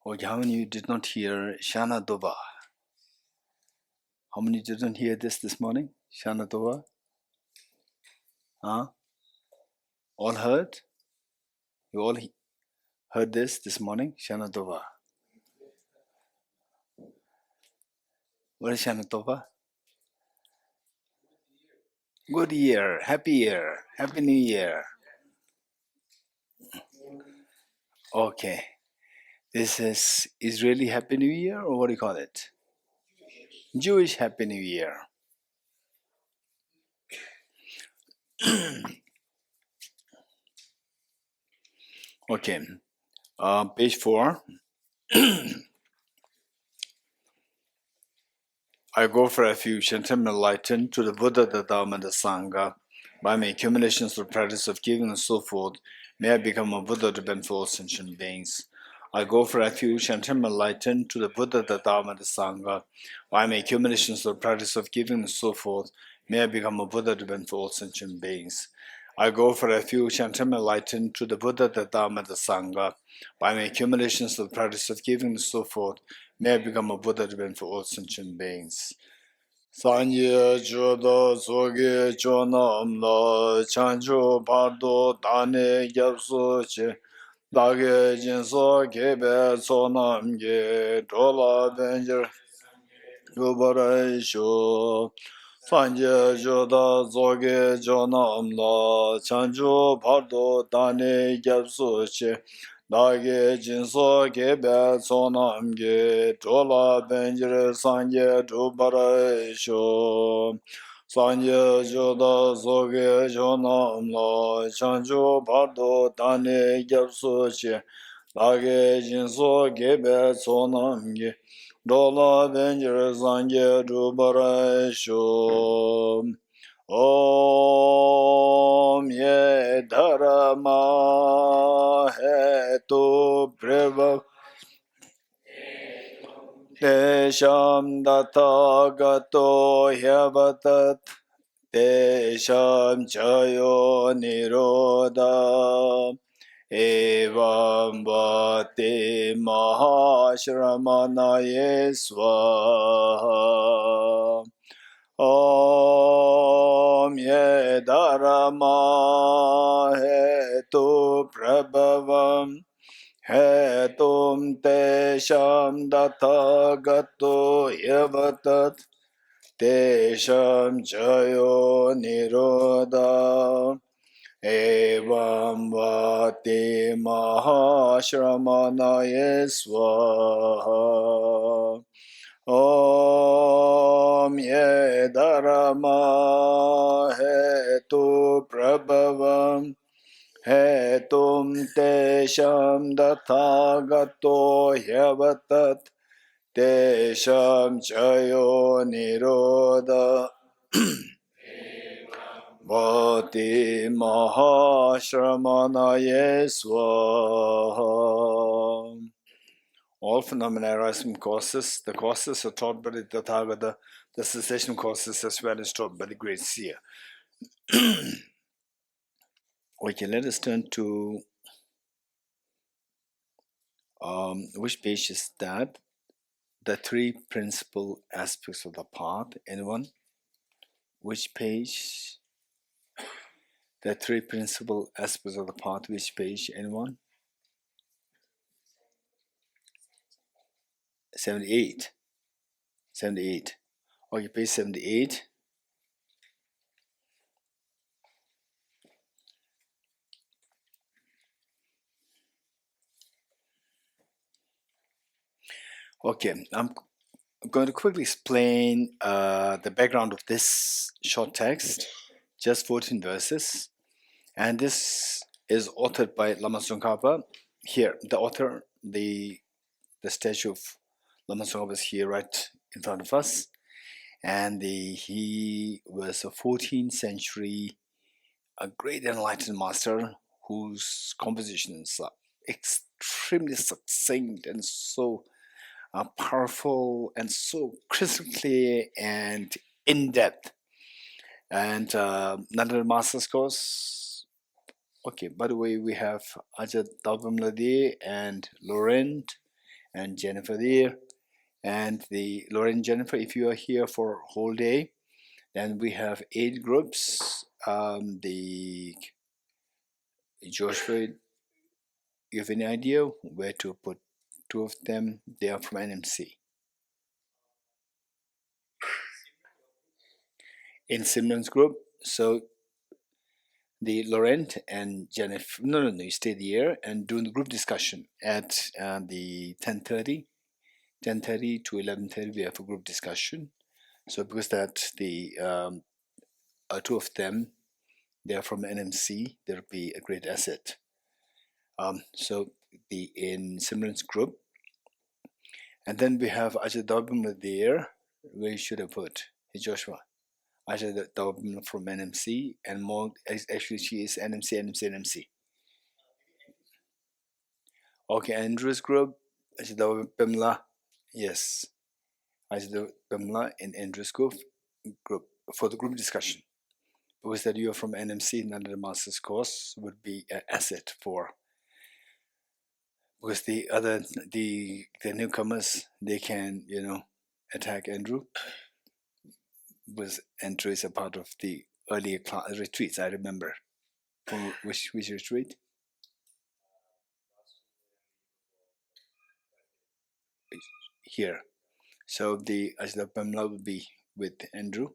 Okay, how many of you did not hear Shana Dova? How many didn't hear this morning? Shana Dova? Huh? All heard? You all heard this morning? Shana Dova. What is Shana Dova? Good year, happy new year. Okay. This is Israeli Happy New Year, or what do you call it? Jewish Happy New Year. Okay. Page 4. I go for refuge and am enlightened to the Buddha, the Dharma, and the Sangha. By my accumulations of practice of giving and so forth, may I become a Buddha to benefit all sentient beings. I go for refuge and am enlightened to the Buddha, the Dharma, and the Sangha. By my accumulations of practice of giving and so forth, may I become a Buddha to benefit all sentient beings. I go for refuge and am enlightened to the Buddha, the Dharma, and the Sangha. By my accumulations of practice of giving and so forth, may I become a Buddha to benefit all sentient beings. Sanye Jodo Soge Chonam La Chancho Pardo Dane Gyapso Che Dage Jinso Kebe Sonam Ge Dola Benjer Rubarai Sho Sanye Jodo Soge Chonam La Chancho Pardo Dane Gyapso Che Dage Jinso Kebe Sonam Ge Dola Benjer Sanye Rubarai Sho Sanye Joda Soge Jonam La Chancho Pardo Dane Gyapso Che Dage Jinso Kebe Sonam Ge Dola Benjer Sanye Rubarai Sho Om Ye Dharma Hetu Preva Desham Data Gato Hyavatat Desham Chayo Niroda Evam Bhati Mahashramanaye Swaha Om Ye Dharma Hetu Prabhavam Hetum Tesham Datha Gato Yavatat Tesham Chayo Niroda Evam Vati Mahashramanaye Swaha Om Ye Dharma Hetu Prabhavam Hetum Tesham Datha Gato Hyavatat Tesham Chayo Niroda Bhati Mahashramanaye Swaha. All phenomena arise from causes. The causes are taught by the Tathagata. The cessation causes as well as taught by the great seer. Okay, let us turn to which page is that? The three principal aspects of the path. Anyone? Which page? The three principal aspects of the path. Which page? Anyone? 78. 78. Okay, page 78. Okay, I'm going to quickly explain the background of this short text, just 14 verses. And this is authored by Lama Tsongkhapa. Here, the author, the statue of Lama Tsongkhapa is here right in front of us. And he was a 14th century, a great enlightened master whose compositions are extremely succinct and so powerful and so crystal clear and in-depth. And Nanda Master's course. Okay, by the way, we have Ajat Dalvamladi and Laurent and Jennifer there, and the Lauren, Jennifer, if you are here for a whole day, then we have 8 groups. The Joshua, you have any idea where to put 2 of them? They are from NMC. In Simran's group, so the Laurent and Jennifer, no, you stay there and do the group discussion at the 10:30 to 11:30. We have a group discussion. So because that the 2 of them, they are from NMC, there'll be a great asset. So the in Simran's group, and then we have Ajay Daubimla there. Where should I put? Hey Joshua. Ajay Daubimla from NMC, and more actually she is NMC. Okay, Andrew's group, Ajay Daubimla. Yes, Ajay Daubimla in Andrew's group for the group discussion. Because that you are from NMC and under the master's course would be an asset for, because the newcomers, they can attack Andrew, because Andrew is a part of the earlier retreats. I remember from which retreat. Here, so the Ajla Pamela will be with Andrew.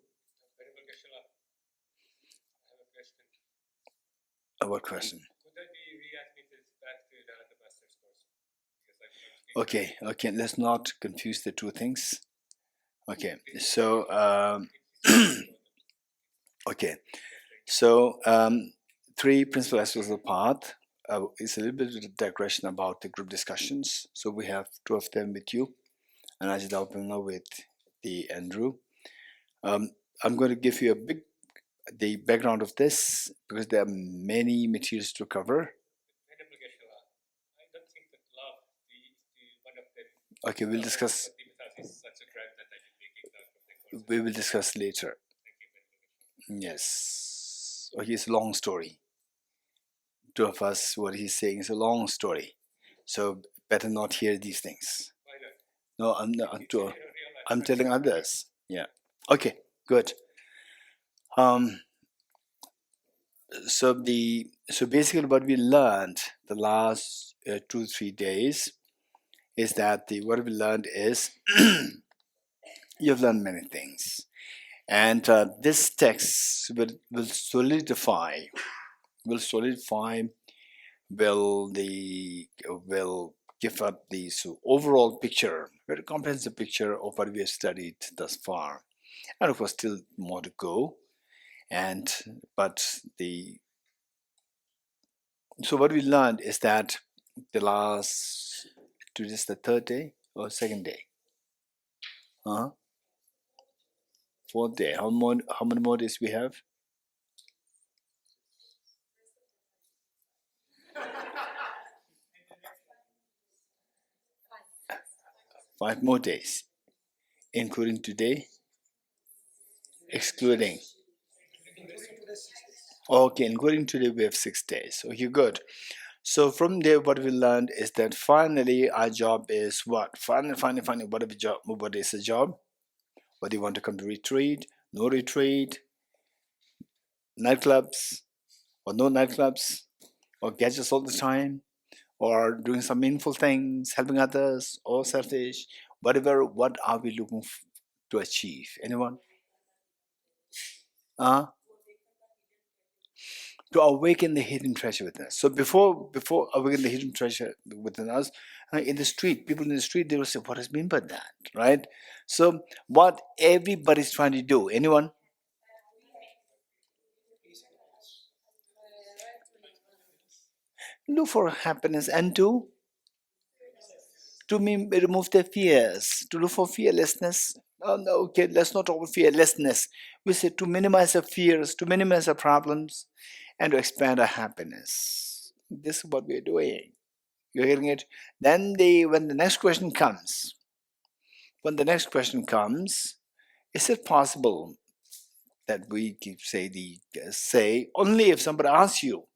What question? Okay, let's not confuse the two things. Okay, so okay, so 3 principal aspects of the path is a little bit of a digression about the group discussions. So we have 2 of them with you, and Ajit Alpana with the Andrew. I'm going to give you the background of this, because there are many materials to cover. Okay, we'll discuss. We will discuss later. Yes. Okay, it's a long story. 2 of us, what he's saying is a long story. So better not hear these things. No, I'm telling others. Yeah. Okay, good. So basically what we learned the last 2-3 days is that what we learned is you've learned many things, and this text will solidify, will give up the overall picture, very comprehensive picture of what we have studied thus far, and of course still more to go. So what we learned is that today's the 3rd day or 2nd day? 4th day. How many more days we have? 5 more days, including today, excluding. Okay, including today we have 6 days. Okay, good. So from there, what we learned is that finally our job is what? Finally, what is the job? Whether you want to come to retreat, no retreat, nightclubs, or no nightclubs, or gadgets all the time, or doing some meaningful things, helping others, or selfish, whatever, what are we looking to achieve? Anyone? To awaken the hidden treasure within us. So before awaken the hidden treasure within us, in the street, people in the street, they will say, what does mean by that, right? So what everybody's trying to do, anyone? Look for happiness and to remove their fears, to look for fearlessness. Oh, no, okay, let's not talk about fearlessness. We say to minimize our fears, to minimize our problems, and to expand our happiness. This is what we're doing. You're hearing it? Then when the next question comes, is it possible that we say only if somebody asks you?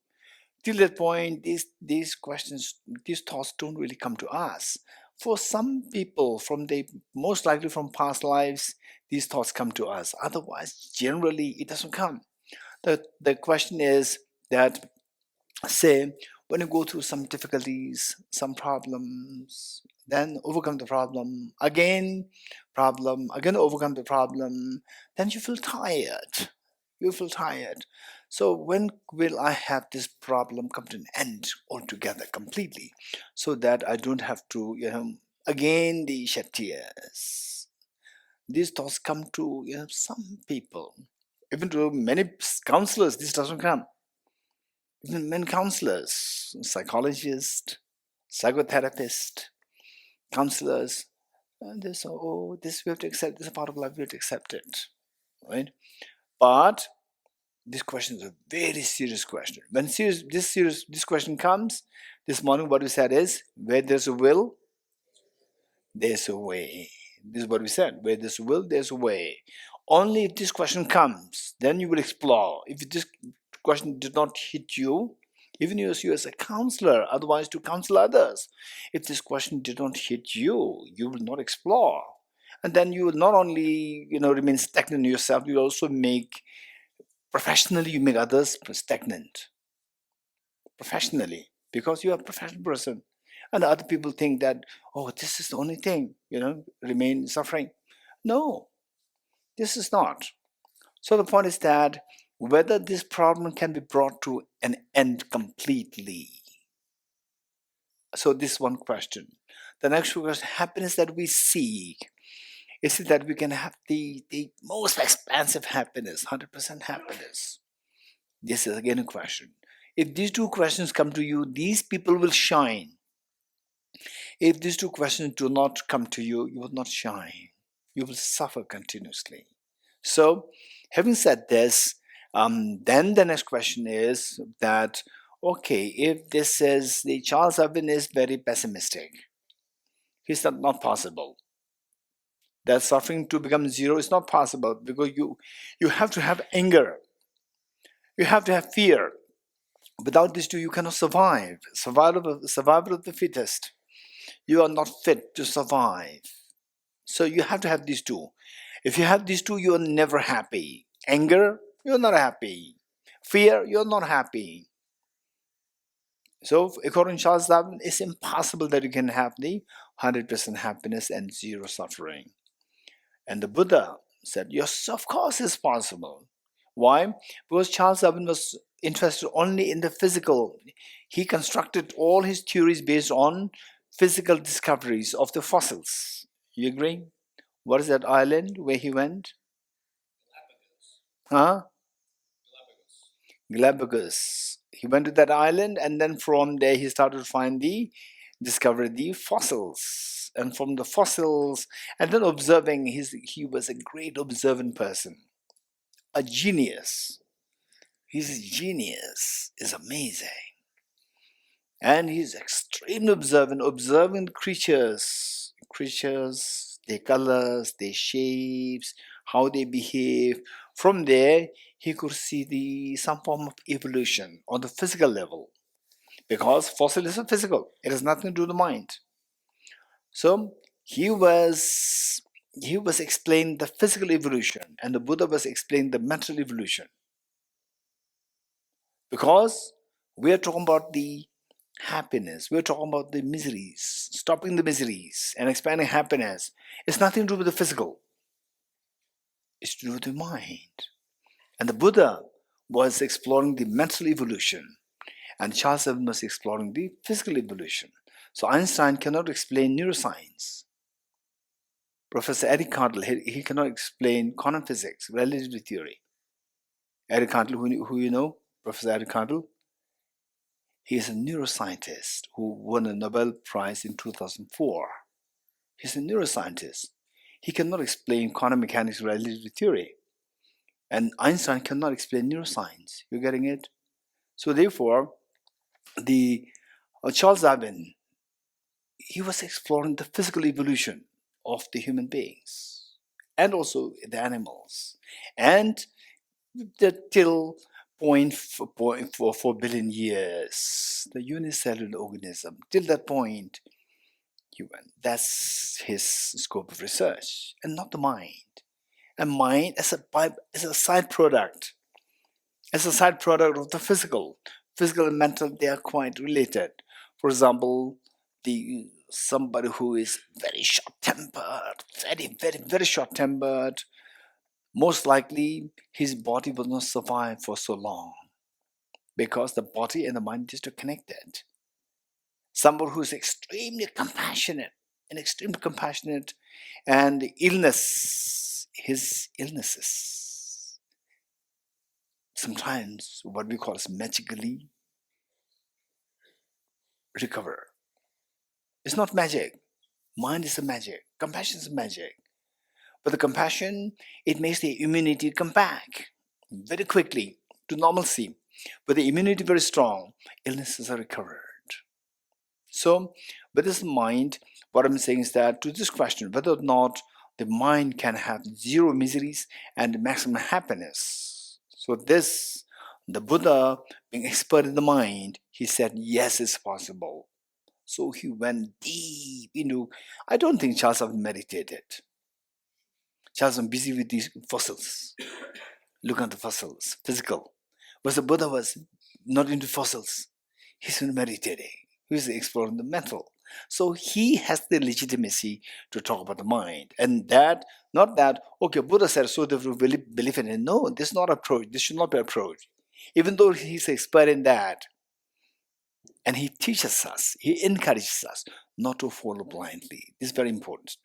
Till that point, these questions, these thoughts don't really come to us. For some people, most likely from past lives, these thoughts come to us. Otherwise, generally, it doesn't come. The question is that, say, when you go through some difficulties, some problems, then overcome the problem, again overcome the problem, then you feel tired. You feel tired. So when will I have this problem come to an end altogether, completely, so that I don't have to, again the shed tears? These thoughts come to some people. Even to many counselors, this doesn't come. Even many counselors, psychologists, psychotherapists, counselors, and they say, oh, this we have to accept, this is a part of life, we have to accept it. Right? But this question is a very serious question. When this question comes, this morning what we said is, where there's a will, there's a way. This is what we said. Where there's a will, there's a way. Only if this question comes, then you will explore. If this question did not hit you, even you as a counselor, otherwise to counsel others, if this question did not hit you, you will not explore. And then you will not only remain stagnant yourself, you also professionally you make others stagnant. Professionally, because you are a professional person. And other people think that, oh, this is the only thing, remain suffering. No, this is not. So the point is that whether this problem can be brought to an end completely. So this is one question. The next question, happiness that we seek, is it that we can have the most expansive happiness, 100% happiness? This is again a question. If these two questions come to you, these people will shine. If these two questions do not come to you, you will not shine. You will suffer continuously. So, having said this, then the next question is that, okay, if this is the Charles Darwin is very pessimistic, he said not possible. That suffering to become zero is not possible, because you have to have anger, you have to have fear. Without these two, you cannot survive. Survival of the fittest. You are not fit to survive. So you have to have these two. If you have these two, you are never happy. Anger, you're not happy. Fear, you're not happy. So according to Charles Darwin, it's impossible that you can have the 100% happiness and zero suffering. And the Buddha said, yes, of course it's possible. Why? Because Charles Darwin was interested only in the physical. He constructed all his theories based on physical discoveries of the fossils. You agree? What is that island where he went? Huh? Galapagos. He went to that island, and then from there he started to discover the fossils. And from the fossils, and then observing, he was a great observant person, a genius. His genius is amazing. And he's extremely observant, observing creatures, their colors, their shapes, how they behave. From there, he could see some form of evolution on the physical level, because fossil is physical. It has nothing to do with the mind. So he was explaining the physical evolution, and the Buddha was explaining the mental evolution. Because we are talking about the happiness, we're talking about the miseries, stopping the miseries and expanding happiness. It's nothing to do with the physical, it's to do with the mind. And the Buddha was exploring the mental evolution, and Charles Darwin was exploring the physical evolution. So Einstein cannot explain neuroscience. Professor Eric Kandel, he cannot explain quantum physics, relativity theory. Eric Kandel, who you know, Professor Eric Kandel, he is a neuroscientist who won a Nobel Prize in 2004. He's a neuroscientist. He cannot explain quantum mechanics, relativity theory. And Einstein cannot explain neuroscience. You're getting it? So therefore, the Charles Darwin, he was exploring the physical evolution of the human beings and also the animals. And till 0.4 billion years, the unicellular organism, till that point, He went. That's his scope of research, and not the mind. And mind as a side product, of the physical. Physical and mental, they are quite related. For example, somebody who is very short-tempered, very short-tempered, most likely his body will not survive for so long because the body and the mind is connected. Somebody who is extremely compassionate and his illnesses, sometimes what we call as magically recover. It's not magic. Mind is a magic. Compassion is a magic. But the compassion, it makes the immunity come back very quickly to normalcy. But the immunity very strong, illnesses are recovered. So, with this in mind, what I'm saying is that to this question, whether or not the mind can have zero miseries and maximum happiness. So this, the Buddha, being expert in the mind, he said, yes, it's possible. So he went deep into, I don't think Charles meditated. Charles was busy with these fossils. Look at the fossils, physical. But the Buddha was not into fossils. He's meditating. He's exploring the mental. So he has the legitimacy to talk about the mind. And that, not that, okay, Buddha said, so they believe in it. No, this is not approach. This should not be approach. Even though he's expert in that, and he teaches us, he encourages us not to follow blindly. This is very important.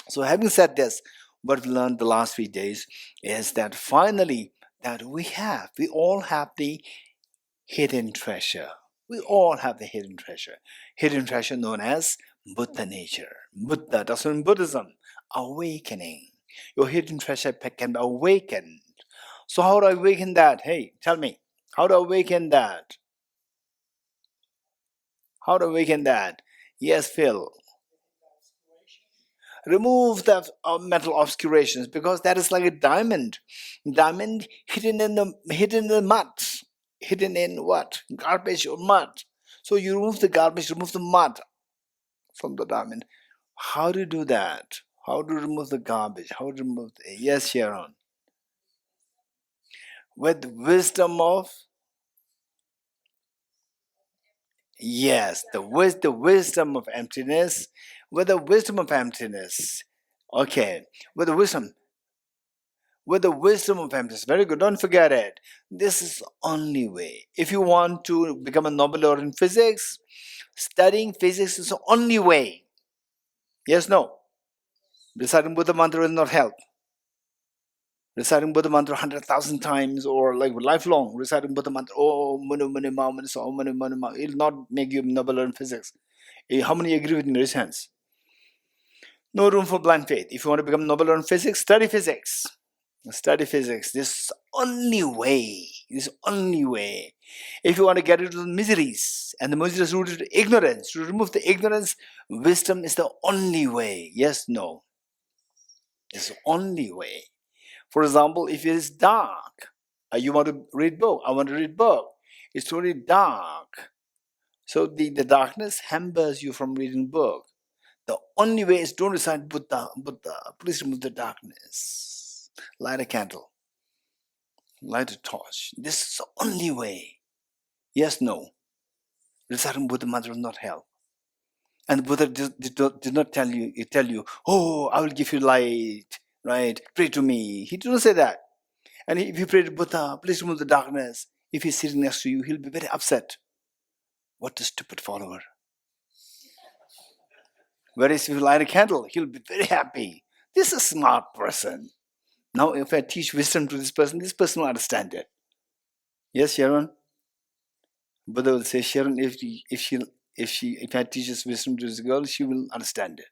So having said this, what we learned the last few days is that finally that we all have the hidden treasure. We all have the hidden treasure. Hidden treasure known as Buddha nature. Buddha, that's in Buddhism, awakening. Your hidden treasure can be awakened. So how do I awaken that? Hey, tell me, how do I awaken that? How to awaken that? Yes, Phil. Remove the mental obscurations, because that is like a diamond. Diamond hidden in the mud. Hidden in what? Garbage or mud. So you remove the garbage, remove the mud from the diamond. How do you do that? How to remove the garbage? How to remove yes, Sharon. With wisdom of yes, the wisdom of emptiness. With the wisdom of emptiness. Okay. With the wisdom of emptiness. Very good. Don't forget it. This is the only way. If you want to become a Nobel laureate in physics, studying physics is the only way. Yes, no. Reciting Buddha mantra will not help. Reciting Buddha mantra 100,000 times or like lifelong reciting Buddha mantra, oh, manu manu ma manu so manu manu ma, it will not make you Nobel laureate in physics. How many agree with me? Raise hands. No room for blind faith. If you want to become Nobel laureate in physics, study physics. Study physics. This is the only way. This is the only way. If you want to get rid of the miseries, and the miseries rooted in ignorance, to remove the ignorance, wisdom is the only way. Yes, no. It's the only way. For example, if it is dark, you want to read book. I want to read book. It's already dark. So the darkness hampers you from reading book. The only way is don't recite Buddha, please remove the darkness. Light a candle. Light a torch. This is the only way. Yes, no. Reciting Buddha mantra will not help. And Buddha did not tell you, oh, I will give you light, right? Pray to me. He did not say that. And if you pray to Buddha, please remove the darkness. If he's sitting next to you, he'll be very upset. What a stupid follower. Whereas if you light a candle, he'll be very happy. This is a smart person. Now, if I teach wisdom to this person will understand it. Yes, Sharon? Buddha will say, Sharon, if I teach wisdom to this girl, she will understand it.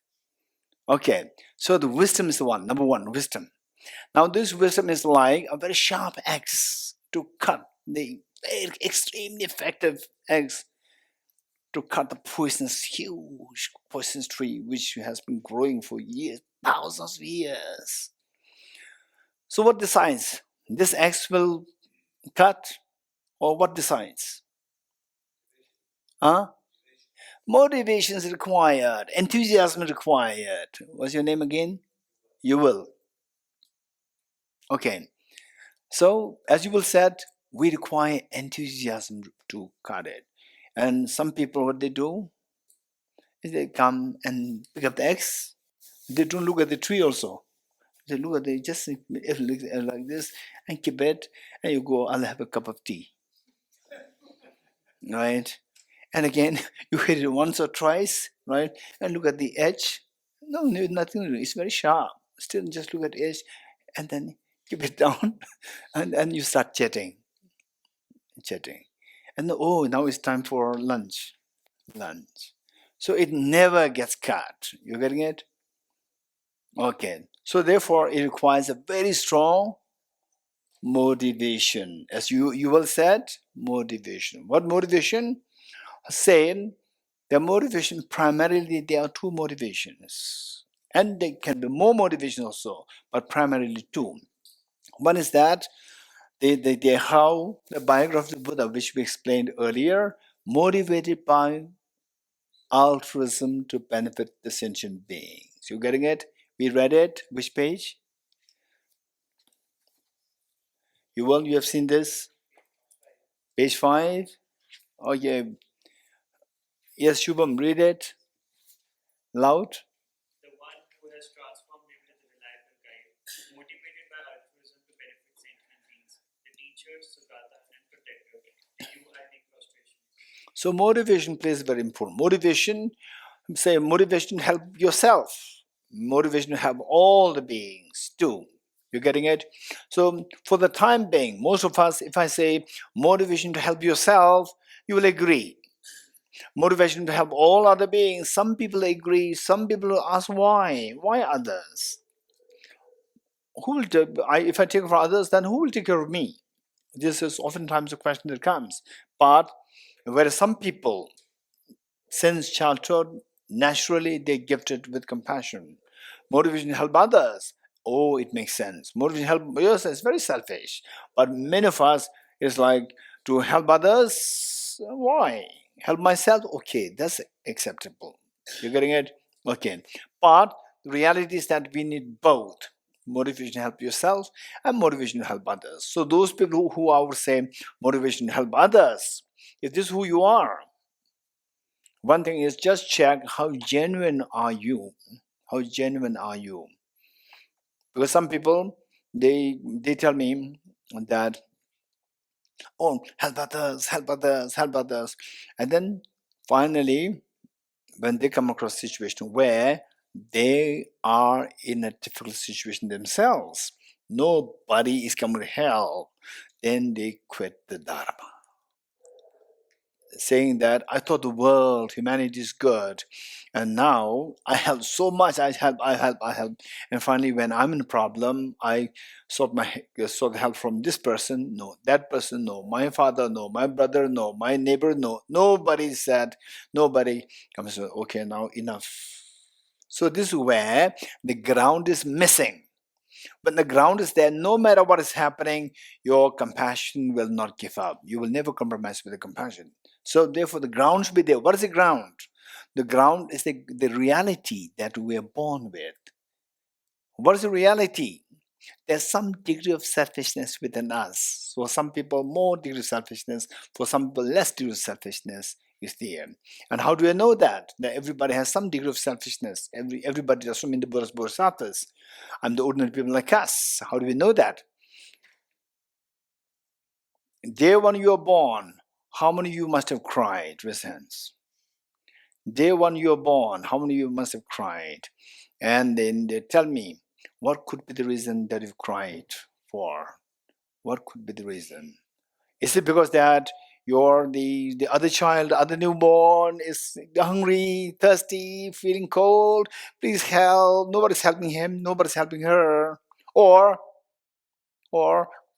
Okay, so the wisdom is the one, number one, wisdom. Now, this wisdom is like a very sharp axe to cut the very extremely effective axe to cut the poisonous, huge poisonous tree which has been growing for years, thousands of years. So what decides? This axe will cut, or what decides? Huh? Motivation is required. Enthusiasm is required. What's your name again? You will. Okay. So, as you will said, we require enthusiasm to cut it. And some people, what they do is they come and pick up the eggs. They don't look at the tree also. They look at they just like this and keep it, and you go, I'll have a cup of tea. Right? And again, you hit it once or twice, right? And look at the edge. No, nothing. It's very sharp. Still, just look at the edge, and then keep it down, and you start chatting. And oh, now it's time for lunch. So it never gets cut. You getting it? Okay. So therefore, it requires a very strong motivation. As you will said, motivation. What motivation? Saying the motivation primarily there are two motivations, and there can be more motivation also, but primarily two. One is that how the biography of the Buddha, which we explained earlier, motivated by altruism to benefit the sentient beings. You getting it? We read it. Which page? You have seen this? Page 5? Okay. Yes, Shubham, read it loud. The one who has transformed into the reliable guide, motivated by altruism to benefit sentient beings, the teacher, Sugata, and protector, you I make frustration. So motivation plays very important. Motivation to help yourself. Motivation to help all the beings too. You getting it? So for the time being, most of us, if I say motivation to help yourself, you will agree. Motivation to help all other beings, some people agree, some people ask why? Why others? If I take care of others, then who will take care of me? This is oftentimes a question that comes. But whereas some people, since childhood, naturally they're gifted with compassion. Motivation to help others. Oh, it makes sense. Motivation to help yourself is very selfish. But many of us is like to help others. Why? Help myself? Okay, that's acceptable. You're getting it? Okay. But the reality is that we need both. Motivation to help yourself and motivation to help others. So those people who I would say motivation to help others, if this is who you are, one thing is just check how genuine are you. How genuine are you? Because some people they tell me that, oh, help others, help others, help others, and then finally when they come across a situation where they are in a difficult situation themselves, nobody is coming to help, then they quit the Dharma, saying that I thought the world, humanity is good, and now I help so much. I help, and finally, when I'm in a problem, I sought the help from this person, no, that person, no, my father, no, my brother, no, my neighbor, no. Nobody said, nobody comes. Okay, now enough. So this is where the ground is missing. When the ground is there, no matter what is happening, your compassion will not give up. You will never compromise with the compassion. So therefore, the ground should be there. What is the ground? The ground is the reality that we are born with. What is the reality? There's some degree of selfishness within us. For some people, more degree of selfishness. For some people, less degree of selfishness is there. And how do I know that? That everybody has some degree of selfishness. Everybody doesn't mean the Buddhas, Bodhisattvas. I'm the ordinary people like us. How do we know that? Day one you are born, how many of you must have cried? Raise hands. Day one you are born, how many of you must have cried? And then they tell me, what could be the reason that you've cried for? What could be the reason? Is it because that you're the other child, the other newborn is hungry, thirsty, feeling cold? Please help. Nobody's helping him. Nobody's helping her. Or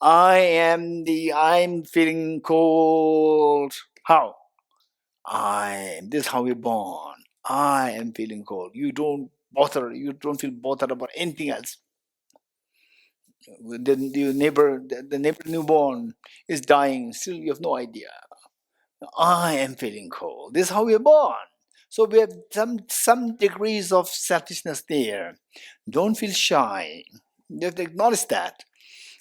I'm feeling cold. How? This is how we're born. I am feeling cold. You don't feel bothered about anything else. The neighbor newborn is dying, still you have no idea. I am feeling cold. This is how we're born. So we have some degrees of selfishness there. Don't feel shy. You have to acknowledge that.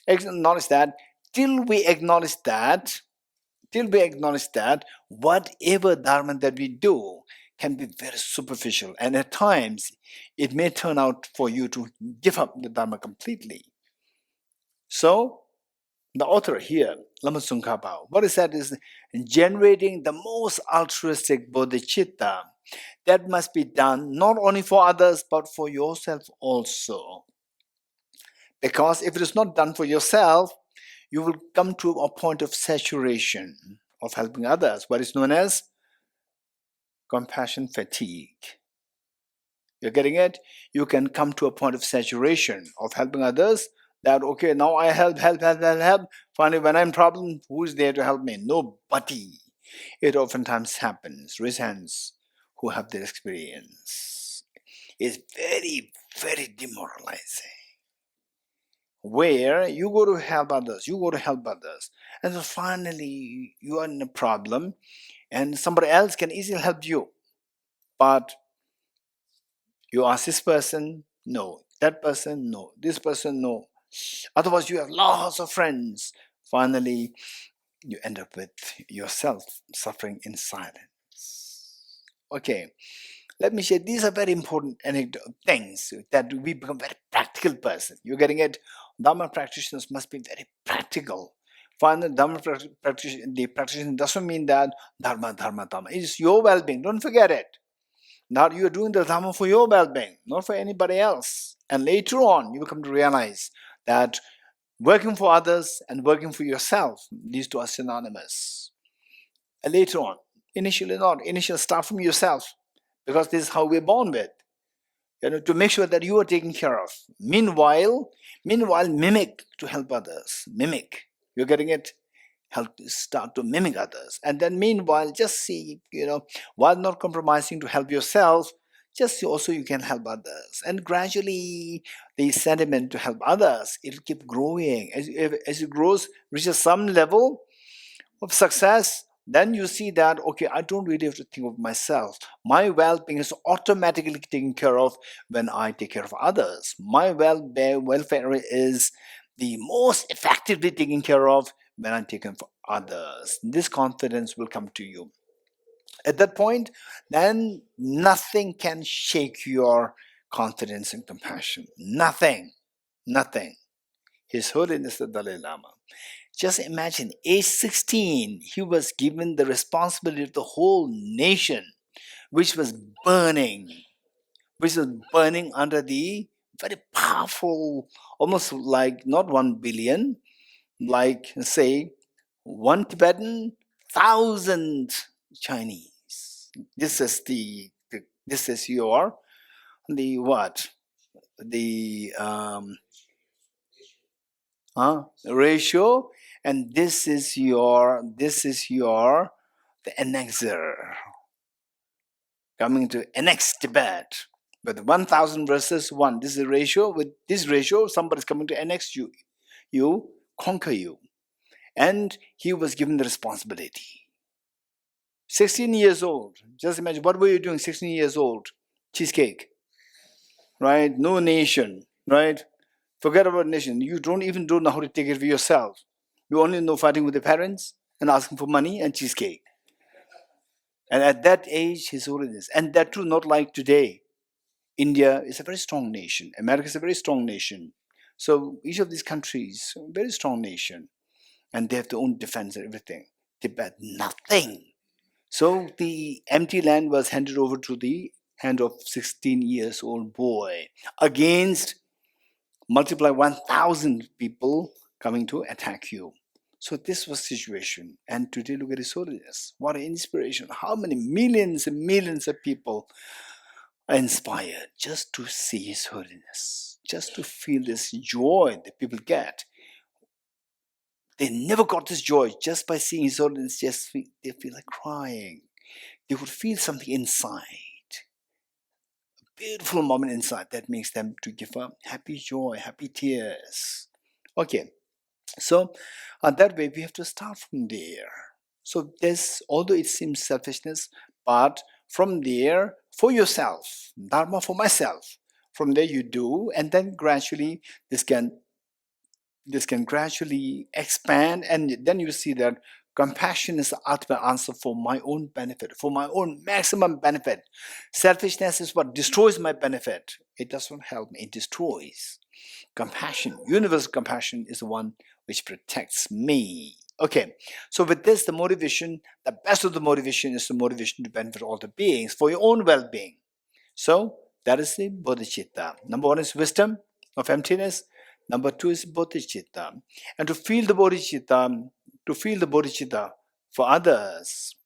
Acknowledge that. Till we acknowledge that, whatever dharma that we do can be very superficial, and at times it may turn out for you to give up the dharma completely. So the author here, Lama Tsongkhapa, what he said is generating the most altruistic bodhicitta that must be done not only for others but for yourself also. Because if it is not done for yourself, you will come to a point of saturation of helping others, what is known as compassion fatigue. You're getting it? You can come to a point of saturation of helping others, that okay, now I help. Finally, when I'm in problem, who's there to help me? Nobody. It oftentimes happens. Raise hands who have this experience. It's very, very demoralizing. Where you go to help others, and so finally you are in a problem, and somebody else can easily help you, but you ask this person, no. That person, no. This person, no. Otherwise, you have lots of friends. Finally, you end up with yourself suffering in silence. Okay, let me share. These are very important things that we become very practical person. You're getting it? Dharma practitioners must be very practical. Finally, Dharma the practitioner doesn't mean that Dharma. It's your well-being. Don't forget it. Now you are doing the Dharma for your well-being, not for anybody else. And later on, you will come to realize that working for others and working for yourself, these two are synonymous. And later on, initially not. Initially start from yourself, because this is how we're born with. To make sure that you are taken care of. Meanwhile, mimic to help others. Mimic. You're getting it? Start to mimic others, and then meanwhile just see, while not compromising to help yourself, just also you can help others, and gradually the sentiment to help others, it'll keep growing as it grows, reaches some level of success. Then you see that, okay, I don't really have to think of myself. My well-being is automatically taken care of when I take care of others. My welfare is the most effectively taken care of when I'm taken for others. This confidence will come to you. At that point, then nothing can shake your confidence and compassion. Nothing. His Holiness the Dalai Lama. Just imagine, age 16, he was given the responsibility of the whole nation, which was burning under the very powerful, almost like not 1 billion, like say 1 Tibetan, 1,000 Chinese. This is the what? The ratio, and this is your the annexer coming to annex Tibet. But 1,000 versus 1, this is a ratio. With this ratio, somebody's coming to annex you, conquer you. And he was given the responsibility. 16 years old. Just imagine, what were you doing 16 years old? Cheesecake. Right? No nation. Right? Forget about nation. You don't know how to take care of yourself. You only know fighting with the parents and asking for money and cheesecake. And at that age, His Holiness, and that too not like today. India is a very strong nation. America is a very strong nation. So each of these countries, a very strong nation. And they have their own defense and everything. Tibet, nothing. So the empty land was handed over to the hand of 16 years old boy against multiply 1,000 people coming to attack you. So this was the situation. And today look at His Holiness. What an inspiration. How many millions and millions of people are inspired just to see His Holiness, just to feel this joy that people get. They never got this joy just by seeing His Holiness. They feel like crying. They would feel something inside. A beautiful moment inside that makes them to give up happy joy, happy tears. Okay, so that way we have to start from there. So this, although it seems selfishness, but From there, for yourself, Dharma for myself. From there you do, and then gradually this can gradually expand, and then you see that compassion is the ultimate answer for my own benefit, for my own maximum benefit. Selfishness is what destroys my benefit. It doesn't help me, it destroys. Compassion, universal compassion, is the one which protects me. Okay, so with this, the motivation, the best of the motivation is the motivation to benefit all the beings for your own well-being. So that is the bodhicitta. Number one is wisdom of emptiness. Number two is bodhicitta. And to feel the bodhicitta, for others,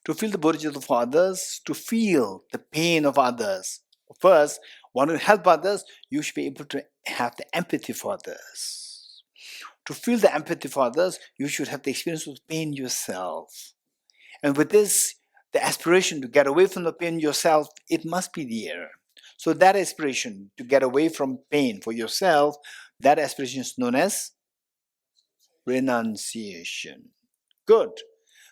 to feel the bodhicitta for others, to feel the pain of others. First, want to help others, you should be able to have the empathy for others. To feel the empathy for others, you should have the experience of pain yourself. And with this, the aspiration to get away from the pain yourself, it must be there. So that aspiration to get away from pain for yourself, that aspiration is known as renunciation. Good.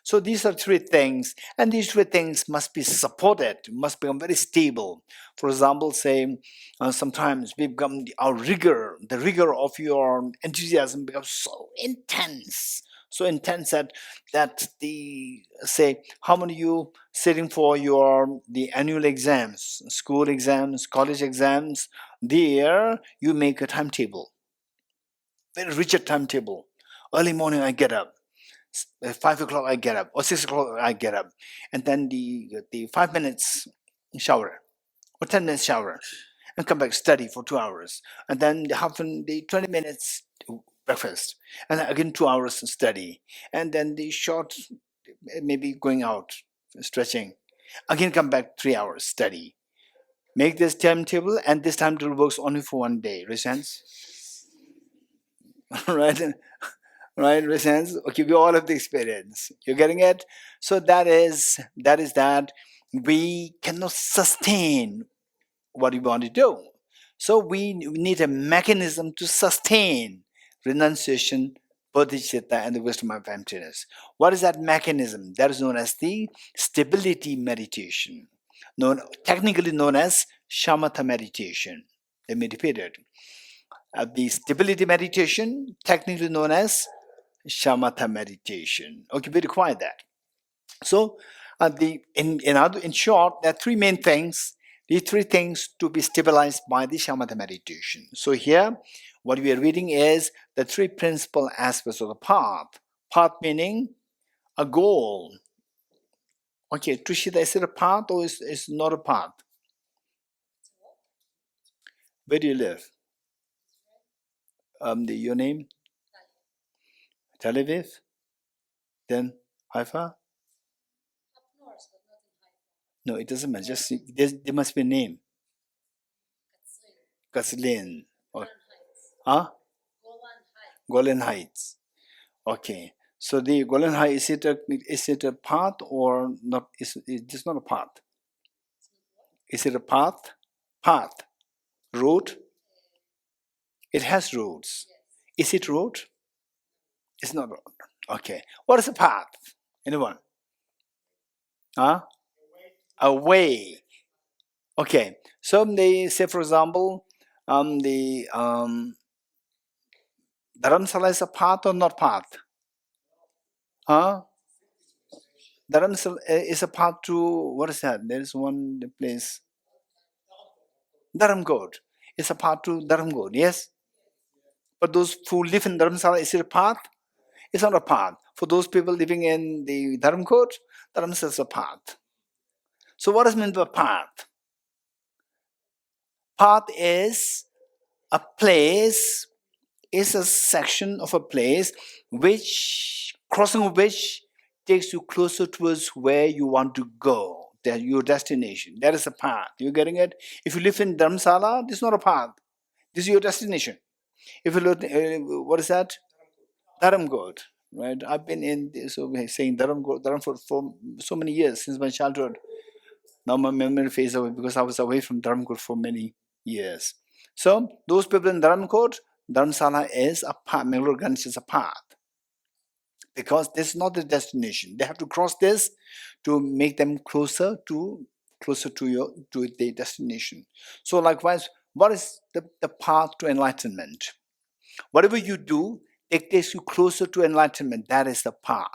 So these are three things, and these three things must be supported, must become very stable. For example, say, sometimes we become the rigor of your enthusiasm becomes so intense that the, say, how many you sitting for the annual exams, school exams, college exams, there you make a timetable, very rigid timetable. Early morning I get up, at 5 o'clock I get up, or 6 o'clock I get up, and then the 5 minutes shower, or 10 minutes shower, and come back study for 2 hours, and then the 20 minutes breakfast, and then again 2 hours study, and then the short, maybe going out, stretching, again come back 3 hours study. Make this timetable, and this timetable works only for 1 day. Makes sense? Right? Right, in a sense, okay, we all have the experience. You're getting it? So that is that we cannot sustain what we want to do. So we need a mechanism to sustain renunciation, bodhicitta, and the wisdom of emptiness. What is that mechanism? That is known as the stability meditation, technically known as shamatha meditation. Let me repeat it. The stability meditation, technically known as shamatha meditation. Okay, we require that. So, in short, there are three main things. These three things to be stabilized by the shamatha meditation. So here, what we are reading is the three principal aspects of the path. Path meaning a goal. Okay, Tushita, is it a path or is not a path? Where do you live? Your name? Tel Aviv? Then Haifa? No, it doesn't matter. Just there must be a name. Kathleen. Huh? Golan Heights. Okay. So the Golan Heights, is it a path or not? Is it not a path? Is it a path? Path. Road? It has roads. Is it road? It's not road. Okay. What is a path? Anyone? Huh? A way. Okay. So they say, for example, the Dharamshala is a path or not path? Huh? Dharamshala is a path to, what is that? There is one place. Dharamkot. It's a path to Dharamkot, yes? But those who live in Dharamshala, is it a path? It's not a path. For those people living in the Dharamkot, Dharamshala is a path. So what is meant by path? Path is a place, is a section of a place which, crossing of which, takes you closer towards where you want to go, your destination. That is a path. You're getting it? If you live in Dharamshala, this is not a path. This is your destination. If you look, what is that? Dharamkot, right? I've been in, so we're saying Dharam for so many years, since my childhood. Now my memory fades away because I was away from Dharamkot for many years. So those people in Dharamkot, Dharamshala is a path, Meghalorganj is a path. Because this is not the destination. They have to cross this to make them closer to their destination. So likewise, what is the path to enlightenment? Whatever you do, it takes you closer to enlightenment. That is the path.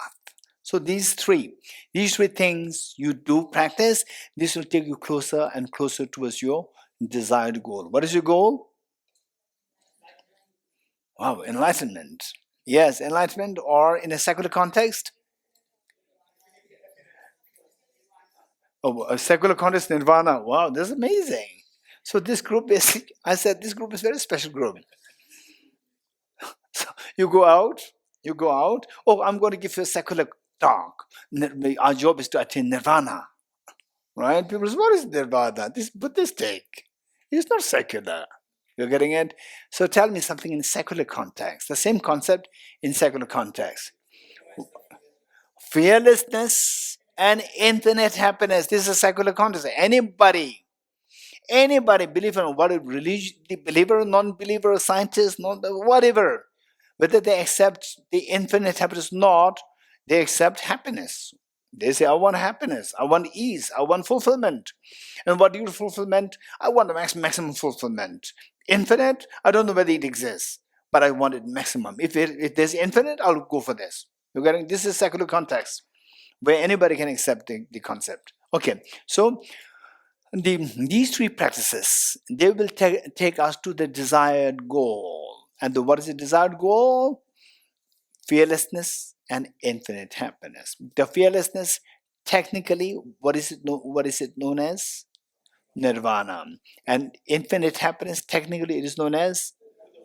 So these three things you do practice, this will take you closer and closer towards your desired goal. What is your goal? Wow, enlightenment. Yes, enlightenment, or in a secular context, a secular context, nirvana. Wow, that's amazing. So this group is, I said, this group is a very special group. So you go out. Oh, I'm going to give you a secular talk. Our job is to attain nirvana. Right? People say, what is nirvana? This is Buddhistic. It's not secular. You're getting it? So tell me something in secular context. The same concept in secular context. Fearlessness and infinite happiness. This is a secular context. Anybody, believer, what religion, believer, non-believer, scientist, whatever, whether they accept the infinite happiness or not, they accept happiness. They say, I want happiness, I want ease, I want fulfillment. And what do you fulfillment? I want the maximum fulfillment. Infinite, I don't know whether it exists, but I want it maximum. If there's infinite, I'll go for this. You're getting, this is secular context where anybody can accept the concept. Okay, so these three practices, they will take us to the desired goal. And what is the desired goal? Fearlessness and infinite happiness. The fearlessness, technically, what is it known as? Nirvana. And infinite happiness, technically, it is known as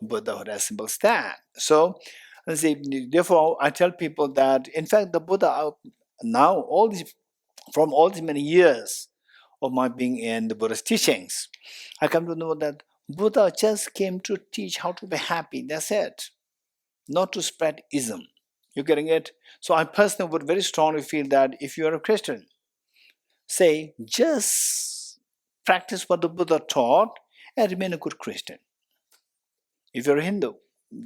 Buddhahood, as simple as that. So, therefore, I tell people that, in fact, the Buddha, now, from all these many years of my being in the Buddha's teachings, I come to know that Buddha just came to teach how to be happy. That's it. Not to spread ism. You're getting it? So I personally would very strongly feel that if you are a Christian, say, just practice what the Buddha taught and remain a good Christian. If you're a Hindu,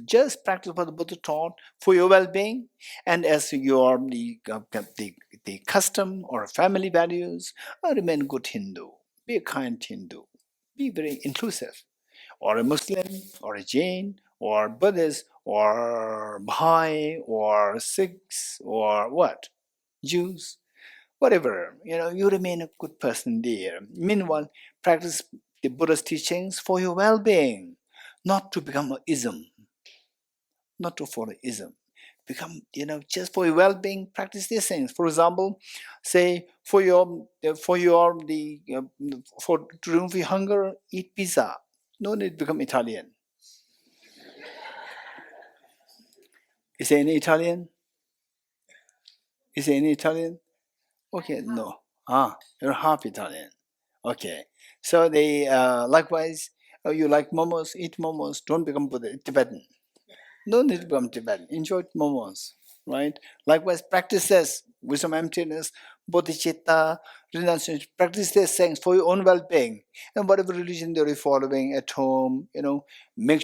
just practice what the Buddha taught for your well-being, and as your the custom or family values, remain good Hindu. Be a kind Hindu. Be very inclusive. Or a Muslim, or a Jain, or Buddhist, or Baha'i, or Sikhs, or what? Jews, whatever. You remain a good person there. Meanwhile, practice the Buddha's teachings for your well-being, not to become an ism, not to follow ism. Become, just for your well-being, practice these things. For example, say to remove your hunger, eat pizza. No need to become Italian. Is there any Italian? Is there any Italian? Okay, no. You're half Italian. Okay. So they likewise, you like momos, eat momos. Don't become Tibetan. No need to become Tibetan. Enjoy momos, right? Likewise, practices wisdom, emptiness, bodhicitta, renunciation. Practice these things for your own well-being, and whatever religion you're following at home.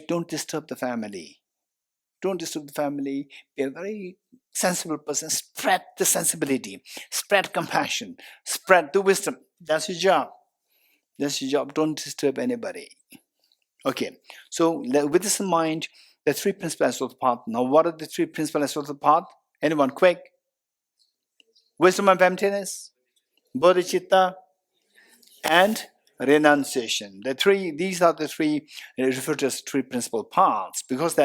Don't disturb the family. Don't disturb the family. Be a very sensible person. Spread the sensibility. Spread compassion. Spread the wisdom. That's your job. That's your job. Don't disturb anybody. Okay. So with this in mind, the three principles of the path. Now, what are the three principles of the path? Anyone? Quick. Wisdom of emptiness, bodhicitta, and renunciation. These are the three referred to as three principal paths, because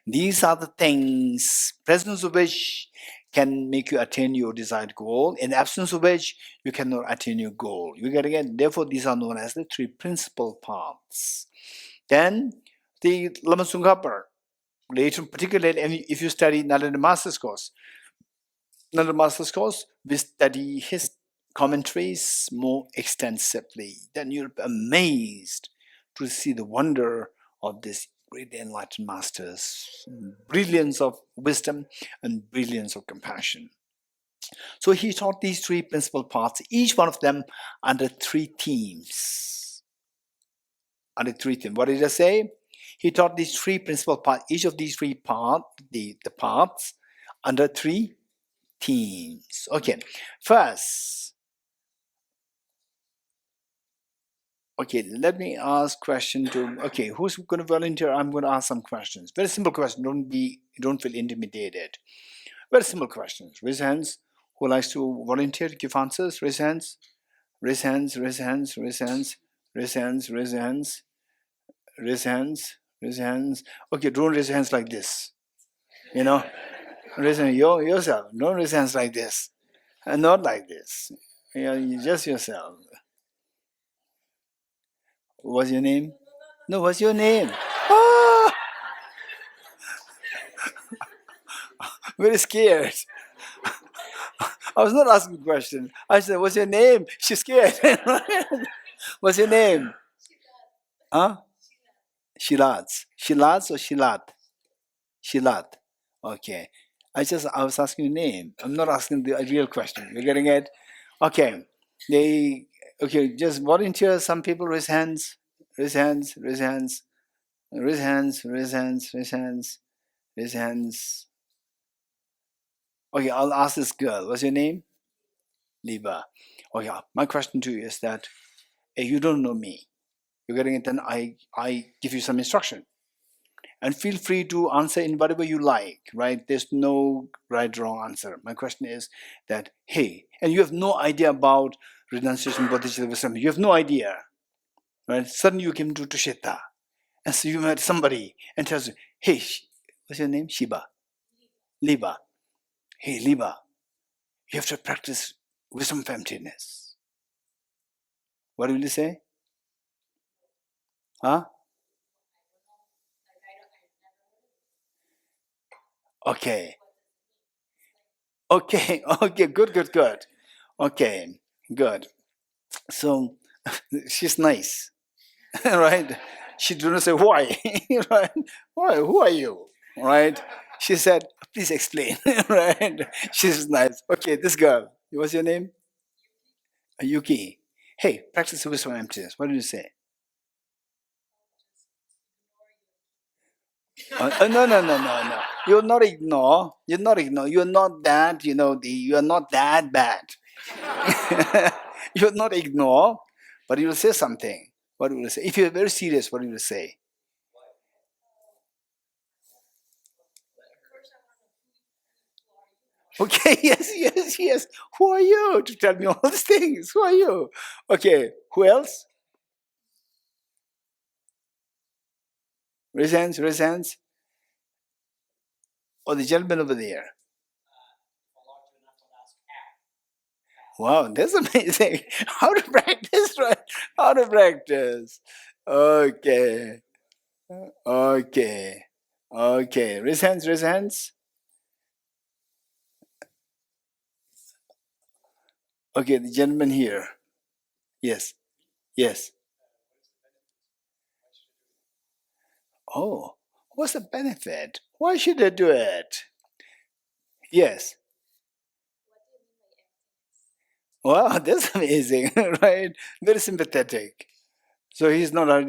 these are the things, presence of which can make you attain your desired goal, in absence of which you cannot attain your goal. You get again. Therefore, these are known as the three principal paths. Then the Lama Tsongkhapa, later, particularly if you study Narendra Master's course, we study his commentaries more extensively. Then you'll be amazed to see the wonder of these great enlightened masters, brilliance of wisdom and brilliance of compassion. So he taught these three principal paths, each one of them under three themes. What did I say? He taught these three principal paths, each of these three paths, the paths, under three themes. Okay, first, Okay, let me ask question to. Okay, who's going to volunteer? I'm going to ask some questions. Very simple question. Don't feel intimidated. Very simple questions. Raise hands. Who likes to volunteer to give answers? Raise hands. Raise hands. Raise hands. Raise hands. Raise hands. Raise hands. Raise hands. Raise hands. Okay, don't raise hands like this. You know, raise hands yourself. Don't raise hands like this, and not like this. You just yourself. What's your name? No, what's your name? Ah, very scared. I was not asking a question. I said, what's your name? She's scared. What's your name? Huh? Shilat. Shilat or Shilat? Shilat. Okay. I was asking your name. I'm not asking the real question. You're getting it? Okay. Just volunteer. Some people raise hands. Raise hands. Raise hands. Raise hands. Raise hands. Raise hands. Raise hands. Okay, I'll ask this girl. What's your name? Liba. Okay, my question to you is that you don't know me. You're getting it, then I give you some instruction. And feel free to answer in whatever you like, right? There's no right or wrong answer. My question is that, hey, and you have no idea about renunciation, bodhicitta, wisdom. You have no idea, right? Suddenly you came to Tushita, and so you met somebody and tells you, hey, what's your name? Shiba. Liba. Hey, Liba, you have to practice wisdom of emptiness. What will you say? Huh? Okay. Okay. Okay. Good. Okay. Good. So she's nice, right? She didn't say why, right? Why? Who are you, right? She said, please explain, right? She's nice. Okay, this girl. What's your name? Yuki. Hey, practice wisdom emptiness. What did you say? No. You're not ignore. You're not ignore. You're not that. You are not that bad. You'll not ignore, but you will say something. What will you say? If you're very serious, what will you say? Okay, yes. Who are you to tell me all these things? Who are you? Okay, who else? Raise hands. Oh, the gentleman over there. Wow, that's amazing. How to practice, right? How to practice. Okay. Raise hands. Okay, the gentleman here. Yes. Oh, what's the benefit? Why should I do it? Yes. Wow, that's amazing, right? Very sympathetic. So he's not.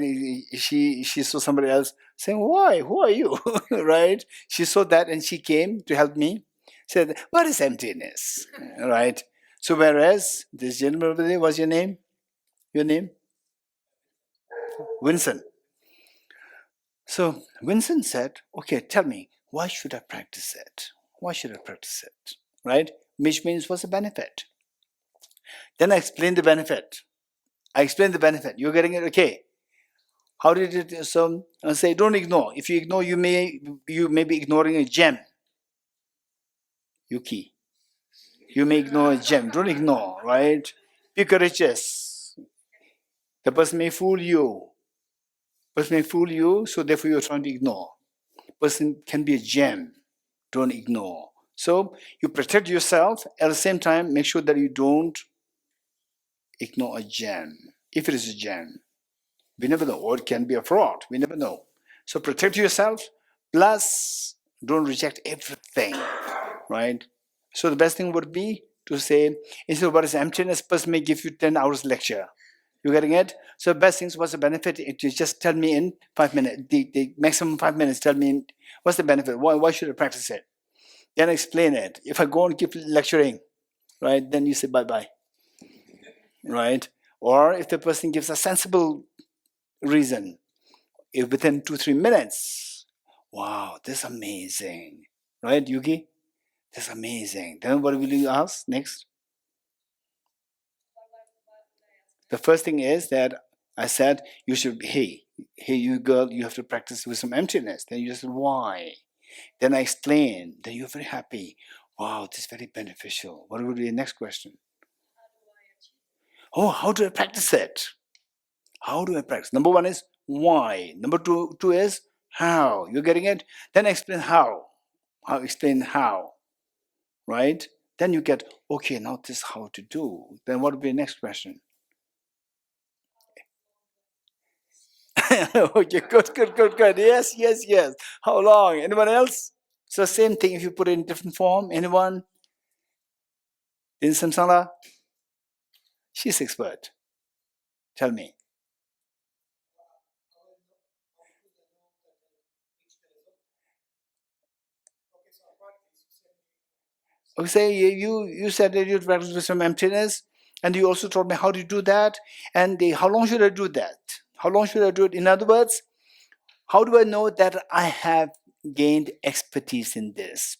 She saw somebody else saying, "Why? Who are you?" Right? She saw that and she came to help me. Said, "What is emptiness?" Right? So whereas this gentleman over there, what's your name? Your name? Vincent. So Vincent said, "Okay, tell me, why should I practice it? Why should I practice it?" Right? Which means what's the benefit? Then I explained the benefit. You're getting it? Okay. How did it? So say, don't ignore. If you ignore, you may be ignoring a gem. Yuki. You may ignore a gem. Don't ignore, right? Be courageous. The person may fool you. So therefore you're trying to ignore. Person can be a gem. Don't ignore. So you protect yourself. At the same time, make sure that you don't ignore a gem. If it is a gem. We never know. Or it can be a fraud. We never know. So protect yourself. Plus, don't reject everything. Right? So the best thing would be to say, instead of what is emptiness, person may give you 10 hours lecture. You getting it? So the best things, what's the benefit? It is just tell me in 5 minutes. The maximum 5 minutes, tell me what's the benefit? Why should I practice it? Then explain it. If I go and keep lecturing, right, then you say bye-bye. Right? Or if the person gives a sensible reason, if within 2-3 minutes, wow, this is amazing. Right, Yuki? This is amazing. Then what will you ask next? The first thing is that I said, you should, hey, you girl, you have to practice with some emptiness. Then you just, why? Then I explain. Then you're very happy. Wow, this is very beneficial. What will be the next question? Oh, how do I practice it? How do I practice? Number one is why. Number two is how. You're getting it? Then explain how. Explain how. Right? Then you get, okay, now this is how to do. Then what will be the next question? Okay, good. Yes. How long? Anyone else? So same thing if you put it in different form. Anyone? In Samsala? She's expert. Tell me. Okay, say you said that you practice with some emptiness, and you also told me how to do that, and how long should I do that? How long should I do it? In other words, how do I know that I have gained expertise in this?